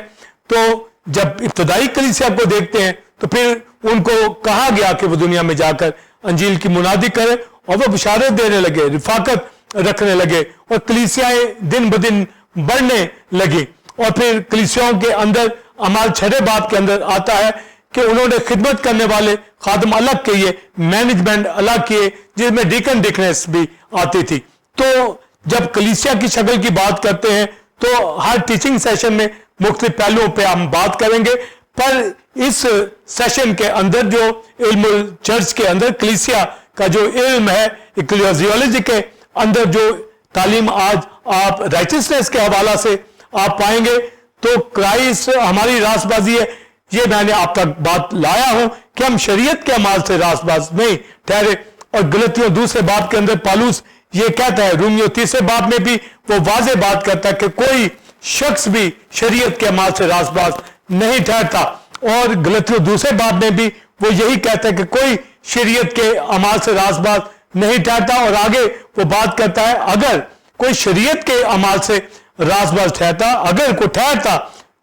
तो जब इब्तदाई कलीसिया को देखते हैं तो फिर उनको कहा गया कि वो दुनिया में जाकर अंजील की मुनादी करें, और वो बिशारत देने लगे, रिफाकत रखने लगे, और कलीसियाएं दिन ब दिन बढ़ने लगी। और फिर कलीसियाओं के अंदर अमाल 6 बाब के अंदर आता है कि उन्होंने खिदमत करने वाले खादम अलग किए, मैनेजमेंट अलग किए, जिसमें डीकन डिकनेस भी आती थी। तो जब कलीसिया की शक्ल की बात करते हैं तो हर टीचिंग सेशन में मुख्तलिफ पहलुओं पे हम बात करेंगे, पर इस सेशन के अंदर जो इल्मुल चर्च के अंदर कलीसिया का जो इल्म है, इक्लेसियोलॉजी के अंदर जो तालीम आज आप राइचसनेस के हवाला से आप पाएंगे, तो क्राइस्ट हमारी रासबाजी है। ये मैंने आप तक बात लाया हूं कि हम शरीयत के अमाल से रासबाज नहीं ठहरे। और गलतियों 2 बाब के अंदर पालूस ये कहता है, रोमियो 3 बाब में भी वो वाज़े बात करता है कि कोई शख्स भी शरीयत के अमाल से रासबाज नहीं ठहरता। और गलतियों 2 बाब में भी वो यही कहता है कि कोई शरीयत के अमाल से रासबाज नहीं ठहरता। और आगे वो बात करता है, अगर कोई शरीयत के अमाल से रासबाज ठहरता, अगर कोई ठहरता,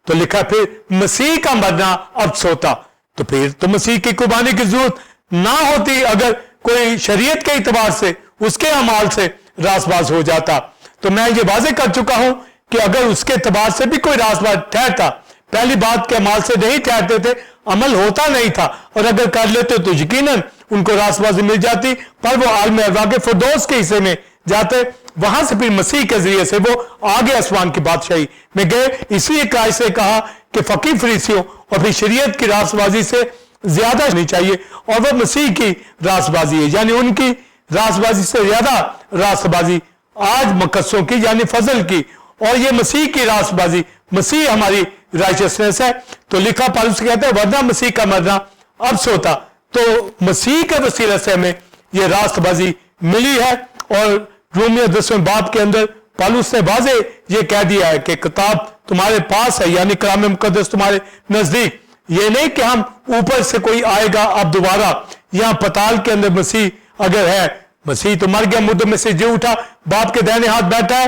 तो लिखा फिर मसीह का मरना अब्स होता। तो फिर तो मसीह की कुर्बानी की जरूरत ना होती अगर कोई शरीयत के इतबार से उसके अमाल से रासबाज हो जाता। तो मैं ये वाज़े कर चुका हूं कि अगर उसके इतबार से भी कोई रासबाज ठहरता, पहली बात के अमाल से नहीं ठहरते थे, अमल होता नहीं था, और अगर कर लेते तो यकीनन उनको रासबाजी मिल जाती, पर वो आलम अरवा के फिरदौस के हिस्से में जाते, वहां से फिर मसीह के जरिए से वो आगे आसमान की बादशाही में गए। इसलिए क्राइस्ट ने कहा कि फकीर फरीसियों और फिर शरीयत की रासबाजी से زیادہ نہیں چاہیے، اور وہ مسیح کی راست بازی ہے، یعنی ان کی راست بازی سے زیادہ راست بازی آج مقدسوں کی یعنی فضل کی، اور یہ مسیح کی راست بازی، مسیح ہماری رائچسنس ہے۔ تو لکھا پالوس کہتے ہیں ورنہ مسیح کا مرنا اب سے ہوتا، تو مسیح کے وسیلے سے ہمیں یہ راست بازی ملی ہے۔ اور رومیہ 10 باب کے اندر پالوس نے واضح یہ کہہ دیا ہے کہ کتاب تمہارے پاس ہے، یعنی کلام مقدس تمہارے نزدیک، یہ نہیں کہ ہم اوپر سے کوئی آئے گا اب دوبارہ، یہاں پتال کے اندر مسیح اگر ہے، مسیح تو مر گیا، مردوں میں سے جی اٹھا، باپ کے دائنے ہاتھ بیٹھا ہے،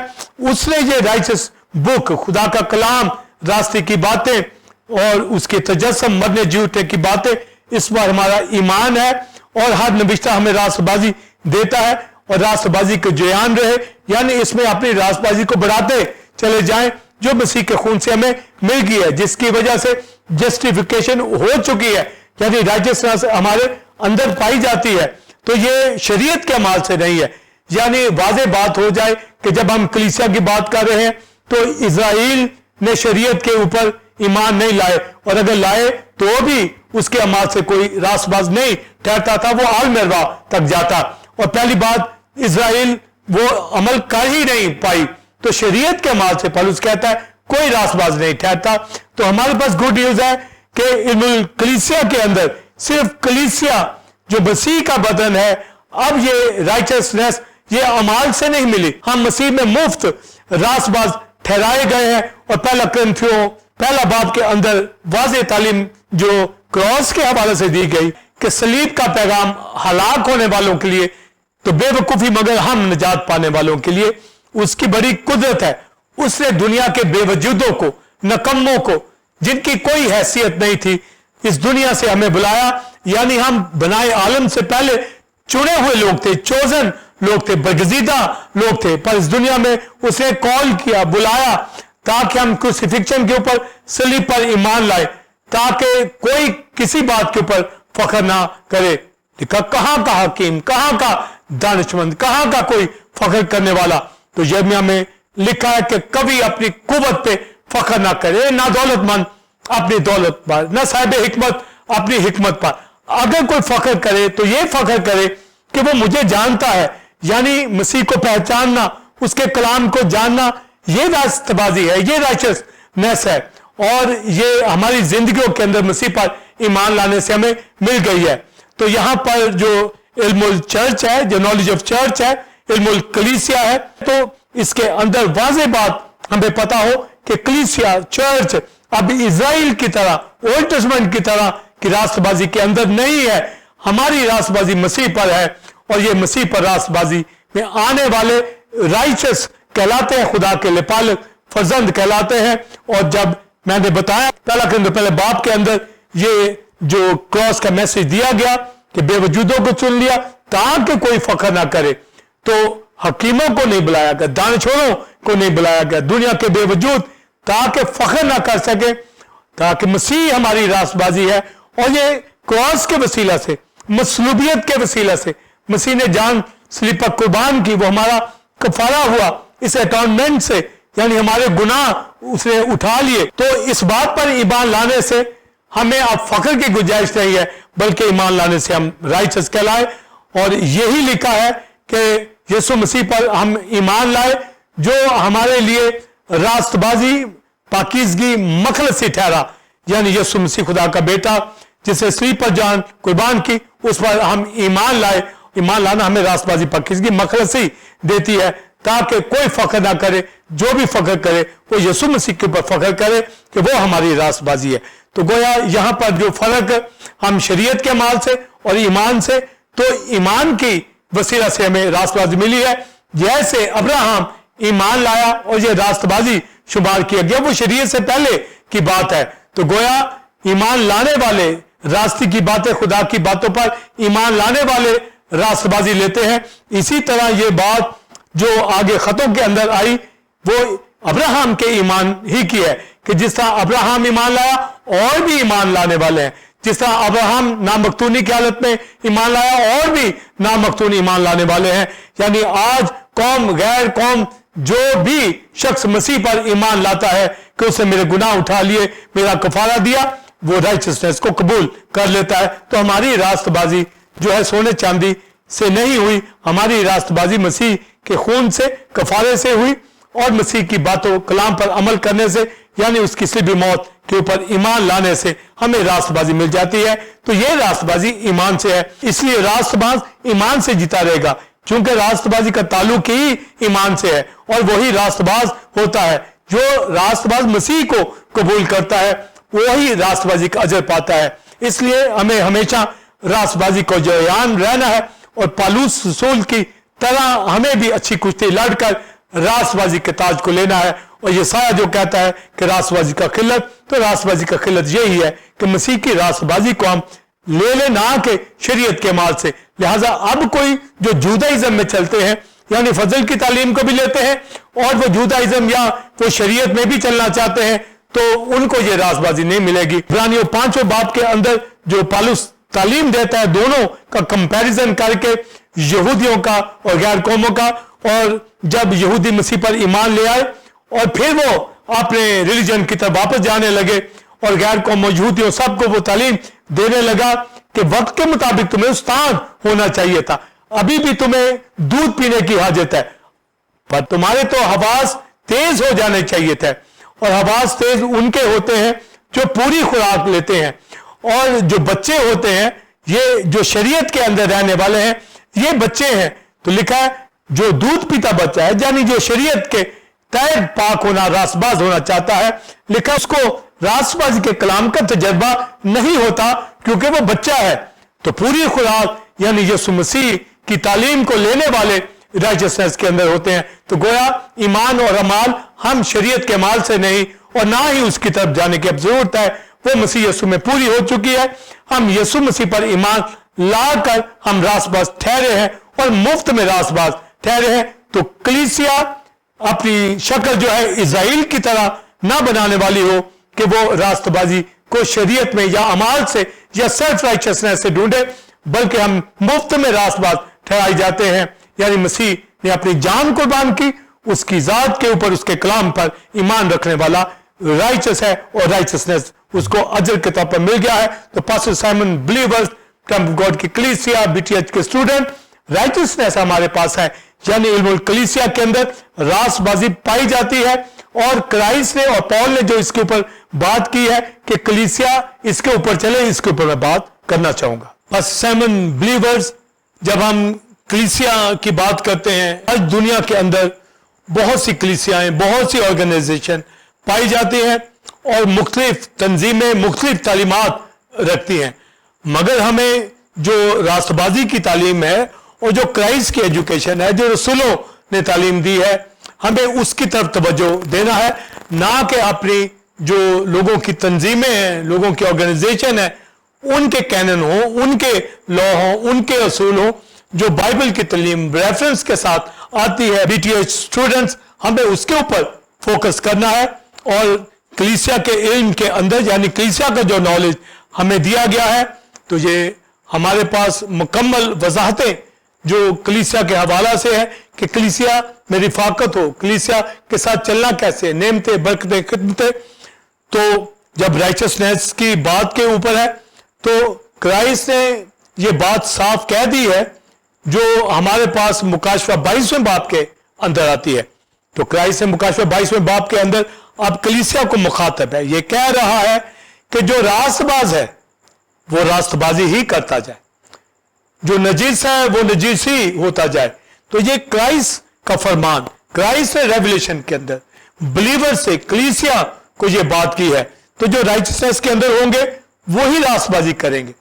اس نے یہ رائچس بک، خدا کا کلام، راستے کی باتیں اور اس کے تجسم، مرنے جی اٹھے کی باتیں، اس پر ہمارا ایمان ہے، اور ہر نوشتہ ہمیں راست بازی دیتا ہے، اور راست بازی کو جیان رہے، یعنی اس میں اپنی راست بازی کو بڑھاتے چلے جائیں جو مسیح کے خون سے ہمیں مل گئی ہے، جس کی وجہ سے جسٹیفیکیشن ہو چکی ہے، یعنی رائچسنس ہمارے اندر پائی جاتی ہے۔ تو یہ شریعت کے عمال سے نہیں ہے، یعنی واضح بات ہو جائے کہ جب ہم کلیسیا کی بات کر رہے ہیں تو اسرائیل نے شریعت کے اوپر ایمان نہیں لائے، اور اگر لائے تو بھی اس کے عمال سے کوئی راست باز نہیں ٹھہرتا تھا، وہ عالم ارواح تک جاتا۔ اور پہلی بات، اسرائیل وہ عمل کر ہی نہیں پائی، تو شریعت کے عمال سے پالوس کہتا ہے کوئی راست باز نہیں ٹھہرتا۔ تو ہمارے پاس گڈ نیوز ہے کہ علم الکلیسیا کے اندر صرف کلیسیا جو مسیح کا بدن ہے، اب یہ رائچسنس یہ اعمال سے نہیں ملی، ہم مسیح میں مفت راست باز ٹھہرائے گئے ہیں۔ اور پہلا کرنتھیوں پہلا باب کے اندر واضح تعلیم جو کراس کے حوالے سے دی گئی کہ صلیب کا پیغام ہلاک ہونے والوں کے لیے تو بے وقوفی، مگر ہم نجات پانے والوں کے لیے اس کی بڑی قدرت ہے۔ اس نے دنیا کے بے وجودوں کو، نکموں کو، جن کی کوئی حیثیت نہیں تھی، اس دنیا سے ہمیں بلایا، یعنی ہم بنائے عالم سے پہلے چنے ہوئے لوگ تھے، چوزن لوگ تھے، برگزیدہ لوگ تھے، پر اس دنیا میں اس نے کال کیا، بلایا، تاکہ ہم کروسیفکشن کے اوپر، صلیب پر ایمان لائے، تاکہ کوئی کسی بات کے اوپر فخر نہ کرے۔ لکھا کہاں کا حکیم، کہاں کا دانشمند، کہاں کا کوئی فخر کرنے والا؟ تو یرمیہ میں لکھا ہے کہ کبھی اپنی قوت پہ فخر نہ کرے، نہ دولت مند اپنی دولت پر، نہ صاحب حکمت اپنی حکمت پر۔ اگر کوئی فخر کرے تو یہ فخر کرے کہ وہ مجھے جانتا ہے، یعنی مسیح کو پہچاننا، اس کے کلام کو جاننا، یہ راست بازی ہے، یہ رائچسنس ہے، اور یہ ہماری زندگیوں کے اندر مسیح پر ایمان لانے سے ہمیں مل گئی ہے۔ تو یہاں پر جو علم الچرچ ہے، جو نالج آف چرچ ہے، علم الکلیسیا ہے، تو اس کے اندر واضح بات ہمیں پتا ہو کہ کلیسیا، چرچ اب اسرائیل کی طرح، اولڈ ٹیسٹمنٹ کی طرح کی راست بازی کے اندر نہیں ہے، ہماری راست بازی مسیح پر ہے، اور یہ مسیح پر راست بازی میں آنے والے رائچس کہلاتے ہیں، خدا کے لپالک فرزند کہلاتے ہیں۔ اور جب میں نے بتایا پہلے باب کے اندر یہ جو کراس کا میسج دیا گیا کہ بے وجودوں کو چن لیا تاکہ کوئی فخر نہ کرے، تو حکیموں کو نہیں بلایا گیا، دانشوروں کو نہیں بلایا گیا، دنیا کے بے وجود، تاکہ فخر نہ کر سکے، تاکہ مسیح ہماری راست بازی ہے۔ اور یہ کراس کے وسیلہ سے، مصلوبیت کے وسیلہ سے مسیح نے جان صلیب پر قربان کی، وہ ہمارا کفارہ ہوا اس اٹونمنٹ سے، یعنی ہمارے گناہ اس نے اٹھا لیے۔ تو اس بات پر ایمان لانے سے ہمیں اب فخر کی گنجائش نہیں ہے، بلکہ ایمان لانے سے ہم رائچس کہلائے۔ اور یہی لکھا ہے کہ یسوع مسیح پر ہم ایمان لائے جو ہمارے لیے راست بازی، پاکیزگی، مخلصی ٹھہرا، یعنی یسوع مسیح خدا کا بیٹا جسے صلیب پر جان قربان کی، اس پر ہم ایمان لائے۔ ایمان لانا ہمیں راست بازی، پاکیزگی، مخلصی دیتی ہے، تاکہ کوئی فخر نہ کرے، جو بھی فخر کرے وہ یسوع مسیح کے اوپر فخر کرے کہ وہ ہماری راست بازی ہے۔ تو گویا یہاں پر جو فرق ہم شریعت کے عمال سے اور ایمان سے، تو ایمان کی وسیلہ سے ہمیں راست بازی ملی ہے، جیسے ابراہم ایمان لایا اور یہ راست بازی شمار کیا گیا، وہ شریعت سے پہلے کی بات ہے۔ تو گویا ایمان لانے والے راستے کی باتیں، خدا کی باتوں پر ایمان لانے والے راست بازی لیتے ہیں۔ اسی طرح یہ بات جو آگے خطوں کے اندر آئی وہ ابراہم کے ایمان ہی کی ہے، کہ جس طرح ابراہم ایمان لایا اور بھی ایمان لانے والے ہیں، جس طرح ابراہم نامختونی کی حالت میں ایمان لایا اور بھی نامختون ایمان لانے والے ہیں۔ یعنی آج قوم، غیر قوم، جو بھی شخص مسیح پر ایمان لاتا ہے کہ اس نے میرے گناہ اٹھا لیے، میرا کفارہ دیا، वो राइचसनेस को कबूल कर लेता है। तो हमारी रास्तबाजी जो है सोने चांदी से नहीं हुई, हमारी रास्तबाजी मसीह के खून से, कफारे से हुई और मसीह की बातों कलाम पर अमल करने से, यानी उसकी सलीबी मौत के ऊपर ईमान लाने से हमें रास्तबाजी मिल जाती है। तो ये रास्तबाजी ईमान से है, इसलिए रास्तबाज ईमान से जीता रहेगा, क्योंकि रास्तबाजी का ताल्लुक ही ईमान से है और वही रास्तबाज होता है। जो रास्तबाज मसीह को कबूल करता है वही रास्तबाजी का अजर पाता है। इसलिए हमें हमेशा रास्तबाजी को जयान रहना है और पालूस रसूल की तरह हमें भी अच्छी कुश्ती लड़कर रास्तबाजी के ताज को लेना है। और ये साया जो कहता है कि रास्तबाजी का खिल्लत, तो रास्तबाजी का खिल्लत यही है कि मसीह की रास्तबाजी को हम ले ले ना के शरीयत के माल से। लिहाजा अब कोई जो जूदाइज्म में चलते हैं, यानी फजल की तालीम को भी लेते हैं और वो जूदाइज्म या वो शरीयत में भी चलना चाहते हैं, तो उनको ये रास्तबाजी नहीं मिलेगी। इब्रानियों 5वें बाब के अंदर जो पालूस तालीम देता है, दोनों का कंपैरिजन करके यहूदियों का और गैर कौमों का, और जब यहूदी मसीह पर ईमान ले आए और फिर वो अपने रिलीजन की तरफ वापस जाने लगे और गैर कौमों यहूदियों सबको वो तालीम देने लगा कि वक्त के मुताबिक तुम्हें उस्ताद होना चाहिए था, अभी भी तुम्हें दूध पीने की हाजत है, पर तुम्हारे तो हवास तेज हो जाने चाहिए थे। और हवास तेज उनके होते हैं जो पूरी खुराक लेते हैं, और जो बच्चे होते हैं ये जो शरीयत के अंदर रहने वाले हैं ये बच्चे हैं। तो लिखा है जो दूध पीता बच्चा है, यानी जो शरीयत के तहत पाक होना, रास्तबाज होना चाहता है, लिखा उसको रास्तबाजी के कलाम का तजर्बा नहीं होता क्योंकि वो बच्चा है। तो पूरी खुराक यानी यीशु मसीह की तालीम को लेने वाले राइचसनेस के अंदर होते हैं। तो गोया ईमान और अमाल हम शरीयत के माल से नहीं और ना ही उसकी तरफ जाने की अब जरूरत है, वो मसीह यीशु में पूरी हो चुकी है। हम यीशु मसीह पर ईमान लाकर हम रास्तबाज ठहरे हैं और मुफ्त में रास्तबाज ठहरे हैं। तो कलीसिया अपनी शक्ल जो है इज़राइल की तरह ना बनाने वाली हो कि वो रास्तबाजी को शरीयत में या अमाल से या सेल्फ राइचसनेस से ढूंढे, बल्कि हम मुफ्त में रास्तबाज ठहराए जाते हैं। यानी मसीह ने अपनी जान कुर्बान की, उसकी जात के ऊपर, उसके कलाम पर ईमान रखने वाला राइचस है और राइचसनेस उसको अजर के तौर पर मिल गया है। तो पास्टर साइमन बिलीवर्स गॉड की कलीसिया बीटीएच के स्टूडेंट, राइचसनेस हमारे पास है, यानी इल्मुल कलीसिया के अंदर रास्तबाजी पाई जाती है। और क्राइस्ट ने और पॉल ने जो इसके ऊपर बात की है कि कलीसिया इसके ऊपर चले, इसके ऊपर मैं बात करना चाहूंगा। बस साइमन बिलीवर्स, जब हम कलीसिया की बात करते हैं, आज दुनिया के अंदर बहुत सी कलीसियाएं, बहुत सी ऑर्गेनाइजेशन पाई जाती हैं और मुख्तलिफ तंजीमें मुख्तलिफ तालीमात रखती हैं, मगर हमें जो रास्तबाजी की तालीम है और जो क्राइस्ट की एजुकेशन है, जो रसूलों ने तालीम दी है, हमें उसकी तरफ तवज्जो देना है, ना कि अपनी जो लोगों की तंजीमें हैं, लोगों की ऑर्गेनाइजेशन है, उनके कैनन हो, उनके लॉ हो, उनके असूल हो, जो बाइबल की तालीम रेफरेंस के साथ आती है। बीटीएच स्टूडेंट्स, हमें उसके ऊपर फोकस करना है और कलीसिया के इल्म के अंदर, यानी कलीसिया का जो नॉलेज हमें दिया गया है, तो ये हमारे पास मुकम्मल वजाहतें जो कलीसिया के हवाला से है कि कलीसिया में रिफाकत हो, कलीसिया के साथ चलना कैसे, नेमते, बरकतें, खिदमतें। तो जब राइचसनेस की बात के ऊपर है तो क्राइस्ट ने ये बात साफ कह दी है जो हमारे पास मुकाशवा 22वें बाब के अंदर आती है। तो क्राइस्ट ने मुकाशवा 22वें बाब के अंदर अब कलीसिया को मुखातब है, ये कह रहा है कि जो रास्तबाज है वो रास्तबाजी ही करता जाए, जो नजीस है वो नजीस ही होता जाए। तो ये क्राइस्ट का फरमान, क्राइस्ट ने रेवलेशन के अंदर बिलीवर से कलीसिया को ये बात की है। तो जो राइचसनेस के अंदर होंगे वो ही रास्तबाजी करेंगे,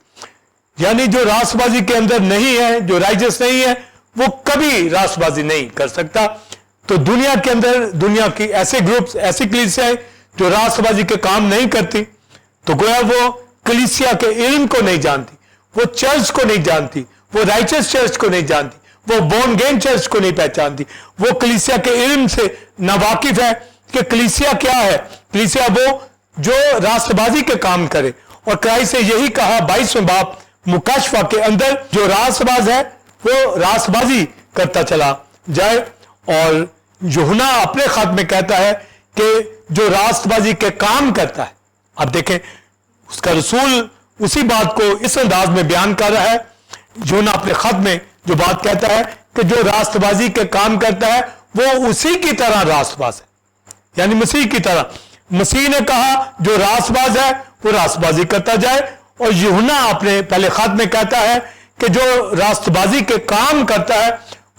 यानी जो रास्तबाजी के अंदर नहीं है, जो राइचस नहीं है, वो कभी रास्तबाजी नहीं कर सकता। तो दुनिया के अंदर, दुनिया की ऐसे ग्रुप्स, ऐसी कलीसियाएं जो रास्तबाजी के काम नहीं करती, तो गोया वो कलीसिया के इल्म को नहीं जानती, वो चर्च को नहीं जानती, वो राइचस चर्च को नहीं जानती, वो बोर्न अगेन चर्च को नहीं पहचानती, वो कलीसिया के इल्म से नावाकिफ है कि कलीसिया क्या है। कलीसिया वो जो रास्तबाजी के काम करे, और क्राइस्ट ने यही कहा 22वें बाब मुकाशवा के अंदर, जो रास्तबाज है वो रास्तबाजी करता चला जाए। और यूहन्ना अपने खत में कहता है कि जो रास्तबाजी के काम करता है, अब देखें उसका रसूल उसी बात को इस अंदाज में बयान कर रहा है। यूहन्ना अपने खत में जो बात कहता है कि जो रास्तबाजी के काम करता है वो उसी की तरह रास्तबाज है, यानी मसीह की तरह। मसीह ने कहा जो रास्तबाज है वो रास्तबाजी करता जाए, और यूहन्ना अपने पहले खत में कहता है कि जो रास्तबाजी के काम करता है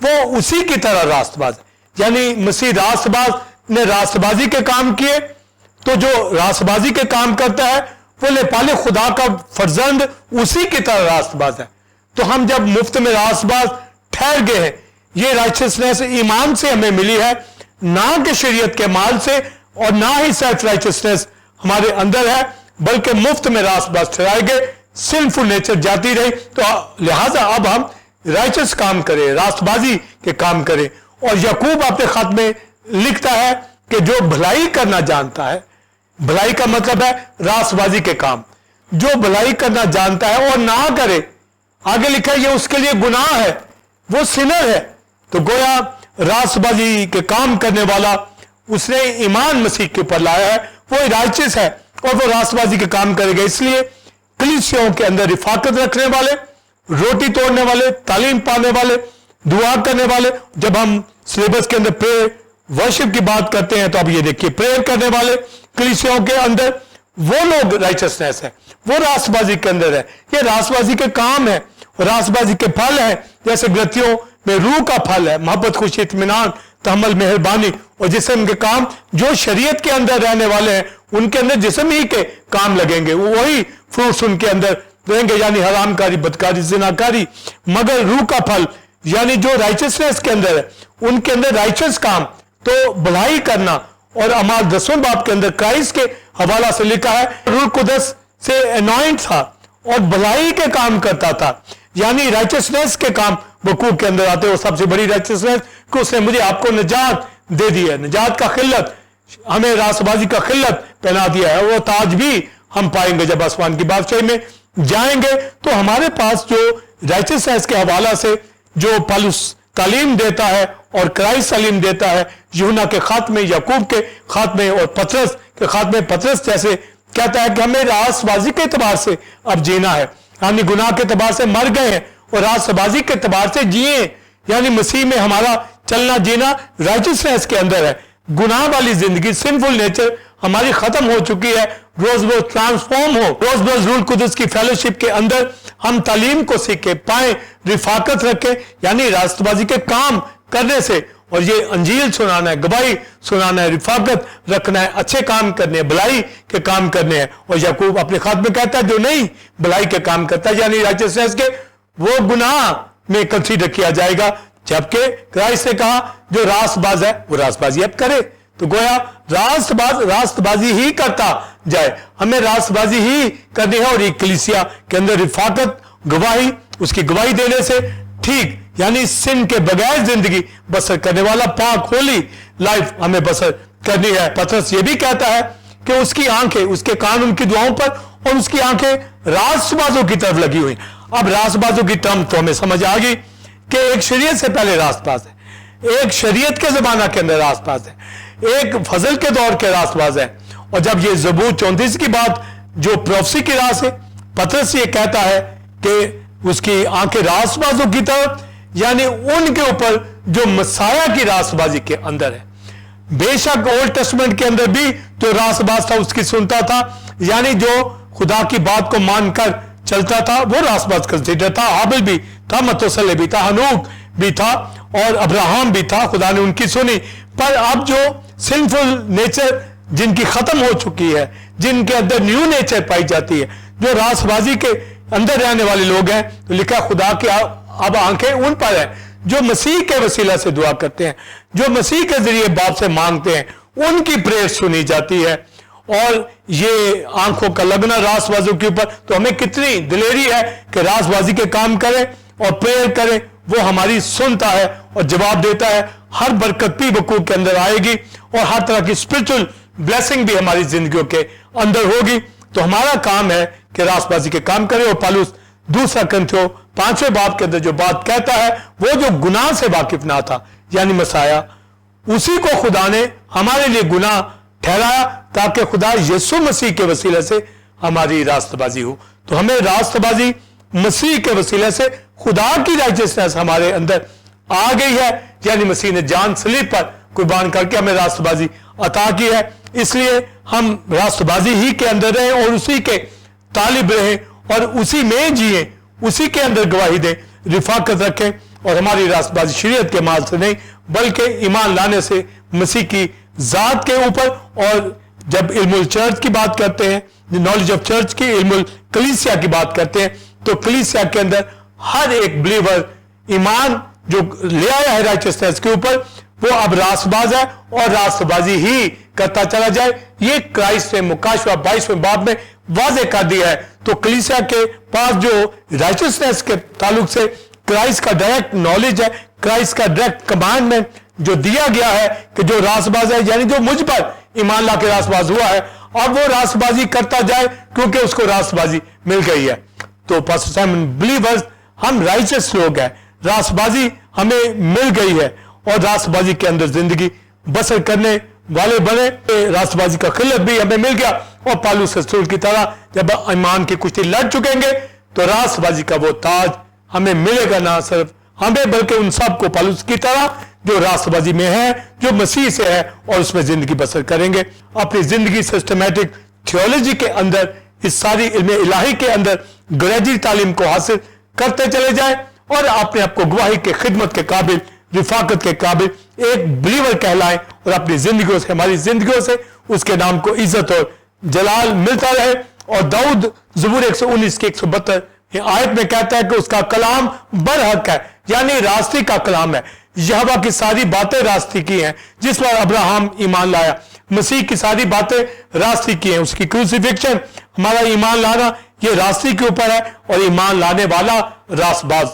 वो उसी की तरह रास्तबाज है, यानी मसीह रास्तबाज ने रास्तबाजी के काम किए, तो जो रास्तबाजी के काम करता है वो लेपाले खुदा का फर्जंद उसी की तरह रास्तबाज है। तो हम जब मुफ्त में रास्तबाज ठहर गए हैं, ये राइचसनेस ईमान से हमें मिली है, ना कि शरीयत के माल से, और ना ही सेल्फ राइचसनेस हमारे अंदर है, बल्कि मुफ्त में रास्तबाज ठहराए गए। सिंफुल नेचर जाती रही, तो लिहाजा अब हम राइचस काम करें, रास्तबाजी के काम करें। और याकूब अपने खत में लिखता है कि जो भलाई करना जानता है, भलाई का मतलब है रास्तबाजी के काम, जो भलाई करना जानता है और ना करे, आगे लिखा है ये उसके लिए गुनाह है, वो सिनर है। तो गोया रास्तबाजी के काम करने वाला उसने ईमान मसीह के ऊपर लाया है, वो राइचस है और वो रास्तबाजी के काम करेगा। इसलिए कलीसियाओं के अंदर रिफाकत रखने वाले, रोटी तोड़ने वाले, तालीम पाने वाले, दुआ करने वाले, जब हम सिलेबस के अंदर प्रेयर वर्शिप की बात करते हैं तो अब ये देखिए प्रेयर करने वाले कलीसियाओं के अंदर वो लोग राइचसनेस है, वो रास्तबाजी के अंदर है। ये रास्तबाजी के काम है, रास्तबाजी के फल है। जैसे गलतियों में रूह का फल है मोहब्बत, खुशी, इत्मीनान, तहम्मुल, मेहरबानी, और जिस्म के काम जो शरीयत के अंदर रहने वाले हैं उनके अंदर जिस्म ही के काम लगेंगे, वही फ्रूट्स उनके अंदर रहेंगे, यानी हरामकारी, बदकारी, जिनाकारी। मगर रूह का फल यानी जो राइचसनेस के अंदर है उनके अंदर राइचस काम, तो भलाई करना। और अमाल 10वें बाब के अंदर क्राइस्ट के हवाला से लिखा है रूह कुदस से अनॉइंट था और भलाई के काम करता था, यानी राइचसनेस के काम वकूफ के अंदर आते। और सबसे बड़ी राइचसनेस कि उसने मुझे आपको निजात दे दी है, निजात का खिल्लत, हमें रास्तबाजी का खिल्लत पहना दिया है। वो ताज भी हम पाएंगे जब आसमान की बादशाही में जाएंगे। तो हमारे पास जो राइचसनेस के हवाला से जो पौलुस तालीम देता है और क्राइस्ट तालीम देता है, यूहन्ना के खत में, याकूब के खत में और पतरस के खत में, पतरस जैसे कहता है कि हमें रास्तबाजी के एतबार से अब जीना है, यानी गुनाह के एतबार से मर गए हैं और रास्तबाजी के एतबार से जिए, यानी मसीह में हमारा चलना जीना राइचसनेस के अंदर है। गुनाह वाली जिंदगी, सिंफुल नेचर हमारी खत्म हो चुकी है, रोज रोज ट्रांसफॉर्म हो, रोज रोज रूल कुदस की फेलोशिप के अंदर हम तालीम को सीखे, पाए, रिफाकत रखें, यानी रास्तबाजी के काम करने से। और ये अंजील सुनाना है, गवाही सुनाना है, रिफाकत रखना है, अच्छे काम करने हैं, भलाई के काम करने हैं। और याकूब अपने खत में कहता है जो नहीं भलाई के काम करता है, यानी राइचसनेस के, वो गुनाह में कंसीडर किया जाएगा। जबकि क्राइस्ट ने कहा जो रास्तबाज है वो रास्तबाजी अब करे। तो गोया रास्तबाज रास्तबाजी ही करता जाए, हमें रास्तबाजी ही करनी है। और एक कलीसिया के अंदर रिफाकत, गवाही, उसकी गवाही देने से ठीक, यानी सिन के बगैर जिंदगी बसर करने वाला पाक होली लाइफ हमें बसर करनी है। पतरस ये भी कहता है कि उसकी आंखें, उसके कान उनकी दुआओं पर और उसकी आंखें रास्तबाजों की तरफ लगी हुई। अब रास्तबाजों की टर्म तो हमें समझ आ गई कि एक शरीयत से पहले रास्तबाज है, एक शरीयत के जमाना के अंदर रास्तबाज है, एक फजल के दौर के रास्तबाज है। और जब ये ज़बूर 34 की बात जो प्रोफेसी की राह से पतरस ये कहता है कि उसकी आंखें रास्तबाजों की तरफ, यानी उनके ऊपर जो मसाया की रास्तबाजी के अंदर है। बेशक ओल्ड टेस्टमेंट के अंदर भी जो रास्तबाज था उसकी सुनता था, यानी जो खुदा की बात को मानकर चलता था वो रास्तबाज कंसीडर था। हाबिल भी था, मतुसले भी था, हनूक भी था और अब्राहम भी था, खुदा ने उनकी सुनी। पर अब जो सिंफुल नेचर जिनकी खत्म हो चुकी है, जिनके अंदर न्यू नेचर पाई जाती है, जो रास्तबाजी के अंदर रहने वाले लोग हैं, तो लिखा खुदा की अब आंखें उन पर है जो मसीह के वसीला से दुआ करते हैं, जो मसीह के जरिए बाप से मांगते हैं, उनकी प्रेयर सुनी जाती है। और ये आंखों का लगना रास्तबाजों के ऊपर, तो हमें कितनी दिलेरी है कि रास्तबाजी के काम करें और प्रेयर करें। वो हमारी सुनता है और जवाब देता है, हर बरकत भी वकूफ के अंदर आएगी और हर तरह की स्पिरिचुअल ब्लेसिंग भी हमारी जिंदगियों के अंदर होगी। तो हमारा काम है कि रास्तबाजी के काम करें। और पौलुस 2 कुरिन्थियों 5वें बाब के अंदर जो बात कहता है, वो जो गुनाह से वाकिफ ना था, यानी मसाया, उसी को खुदा ने हमारे लिए गुनाह ठहराया ताकि खुदा यीशु मसीह के वसीले से हमारी रास्तबाजी हो। तो हमें रास्तबाजी मसीह के वसीले से खुदा की राइचियसनेस हमारे अंदर आ गई है, यानी मसीह ने जान सलीब पर कुर्बान करके हमें रास्तबाजी अता की है। इसलिए हम रास्तबाजी ही के अंदर रहें और उसी के तालिब रहें और उसी में जिए, उसी के अंदर गवाही दें, रिफाकत रखें। और हमारी रास्तबाजी शरीयत के माल से नहीं बल्कि ईमान लाने से मसीह की जात के ऊपर। और जब इल्मुल चर्च की बात करते हैं, नॉलेज ऑफ चर्च की, इल्मुल कलीसिया की बात करते हैं, तो कलीसिया के अंदर हर एक बिलीवर ईमान जो ले आया है राइचियसनेस के ऊपर, वो अब रास्तबाज है और रास्तबाजी ही करता चला जाए। ये क्राइस्ट ने मुकाशवा 22वें बाब में वाजे कर दिया है। तो कलीसिया के पास जो राइचियसनेस के ताल्लुक से क्राइस्ट का डायरेक्ट नॉलेज है, क्राइस्ट का डायरेक्ट कमांडमेंट जो दिया गया है कि जो रास्तबाज है, यानी जो मुझ पर ईमान ला के रास्तबाज हुआ है, अब वो रास्तबाजी करता जाए क्योंकि उसको रास्तबाजी मिल गई है। तो पास्टर साइमन, बिलीवर्स हम राइचियस लोग हैं, रास्तबाजी हमें मिल गई है और रास्तबाजी के अंदर जिंदगी बसर करने वाले बने। रास्तबाजी का खिलत भी हमें मिल गया और पालूस रसूल की तरह जब ईमान की कुश्ती लड़ चुकेंगे तो रास्तबाजी का वो ताज हमें मिलेगा, ना सिर्फ हमें बल्कि उन सब को पालूस की तरह जो रास्तबाजी में है, जो मसीह से है और उसमें जिंदगी बसर करेंगे। अपनी जिंदगी सिस्टमैटिक थियोलॉजी के अंदर, इस सारी इल्म इलाही के अंदर ग्रेजुएट तालीम को हासिल करते चले जाए और अपने आप को गवाही के खिदमत के काबिल, रिफाकत के काबिल एक बिलीवर कहलाएं और अपनी जिंदगियों से, हमारी जिंदगियों से उसके नाम को इज्जत और जलाल मिलता रहे। और दाऊद ज़बूर 119 की 172 आयत में कहता है कि उसका कलाम बरहक है, यानी रास्ते का कलाम है। यहोवा की सारी बातें रास्ते की हैं जिस पर अब्राहम ईमान लाया। मसीह की सारी बातें रास्ते की हैं, उसकी क्रूसिफिक्शन, हमारा ईमान लाना, ये रास्ते के ऊपर है और ईमान लाने वाला रास्तबाज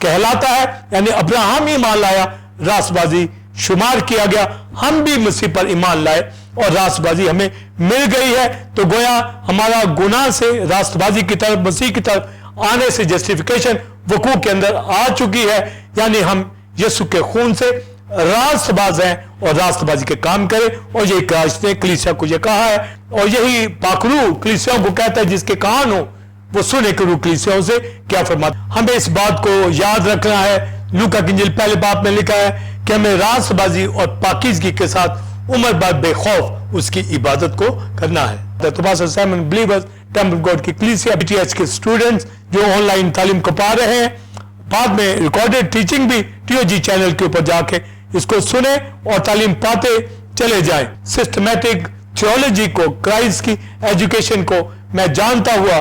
कहलाता है। यानी अब्राहम ईमान लाया, रास्तबाजी शुमार किया गया। हम भी मसीह पर ईमान लाए और रास्तबाजी हमें मिल गई है। तो गोया हमारा गुनाह से रास्तबाजी की तरफ, मसीह की तरफ आने से जस्टिफिकेशन वकूअ के अंदर आ चुकी है, यानी हम यीशु के खून से रास्तबाज हैं और रास्तबाजी के काम करें। और यही क्राइस्ट ने कलीसिया को यह कहा है और यही पाखरू कलीसियाओं को कहता है, जिसके कान हो वो सुने करूं कलीसियाओं से क्या फरमाता। हमें इस बात को याद रखना है, लूका की इंजील पहले बाब में लिखा है कि हमें रास्तबाजी और पाकीज़गी के साथ उम्र भर बेखौफ उसकी इबादत को करना है। तो pastor Simon, believers, temple God की कलीसिया, बीटीएच के स्टूडेंट्स जो ऑनलाइन तालीम को पा रहे हैं, बाद में रिकॉर्डेड टीचिंग भी टीओजी चैनल के ऊपर जाके इसको सुने और तालीम पाते चले जाएं। सिस्टमैटिक थियोलॉजी को, क्राइस्ट की एजुकेशन को मैं जानता हुआ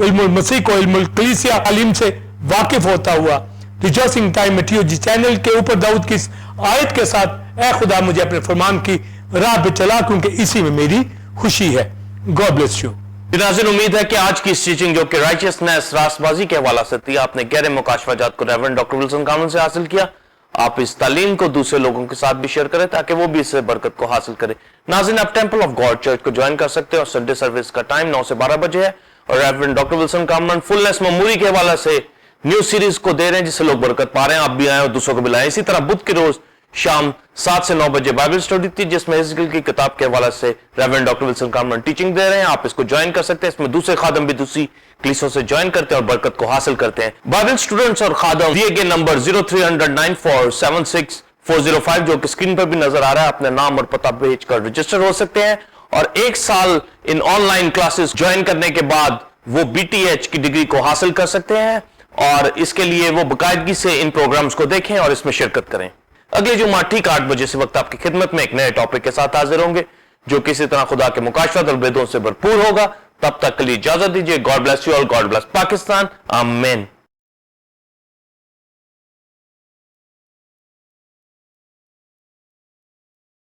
इल्मुल मसीह को, इल्मुल कलीसिया तालीम से वाकिफ होता हुआ रिजॉइसिंग टाइम में टीओजी चैनल के ऊपर दाऊद की आयत के साथ, ऐ खुदा मुझे अपने फरमान की राह पे चला क्योंकि इसी में मेरी खुशी है। God bless you. नाज़रीन, उम्मीद है कि आज की टीचिंग जो कि राइचियसनेस, रास्तबाजी के हवाला से थी, आपने गहरे मुकाशवाजात को रेवरेंड डॉक्टर विल्सन कामन से हासिल किया। आप इस तालीम को दूसरे लोगों के साथ भी शेयर करें ताकि वो भी इससे बरकत को हासिल करें। नाज़रीन, आप टेंपल ऑफ गॉड चर्च को ज्वाइन कर सकते हैं और संडे सर्विस का टाइम 9 से 12 बजे है और रेवरेंड डॉक्टर विल्सन कामन फुलनेस मेमोरी के हवाले से न्यू सीरीज को दे रहे हैं जिससे लोग बरकत पा रहे हैं। आप भी आए और दूसरों को बुलाएं। इसी तरह बुध के रोज शाम 7 से 9 बजे बाइबल स्टडी थी जिसमें हिजकिय्याह की किताब के हवाले से रेवरेंड डॉक्टर विल्सन कामन टीचिंग दे रहे हैं। आप इसको ज्वाइन कर सकते हैं। इसमें दूसरे खादम भी दूसरी कलीसियों से ज्वाइन करते हैं और बरकत को हासिल करते हैं। बाइबल स्टूडेंट्स और खादम दिए गए नंबर 03009476 जो कि स्क्रीन पर भी नजर आ रहा है, अपने नाम और पता भेजकर रजिस्टर हो सकते हैं और 1 साल इन ऑनलाइन क्लासेस ज्वाइन करने के बाद वो बीटीएच की डिग्री को हासिल कर सकते हैं और इसके लिए वो बाकायदगी से इन प्रोग्राम्स को देखें और इसमें शिरकत करें। अगले जुम्मा ठीक 8 बजे से वक्त आपकी खिदमत में एक नए टॉपिक के साथ हाजिर होंगे जो किसी तरह खुदा के मुकाशफत और भेदों से भरपूर होगा। तब तक के लिए इजाजत दीजिए। God bless you all, God bless Pakistan, आमीन।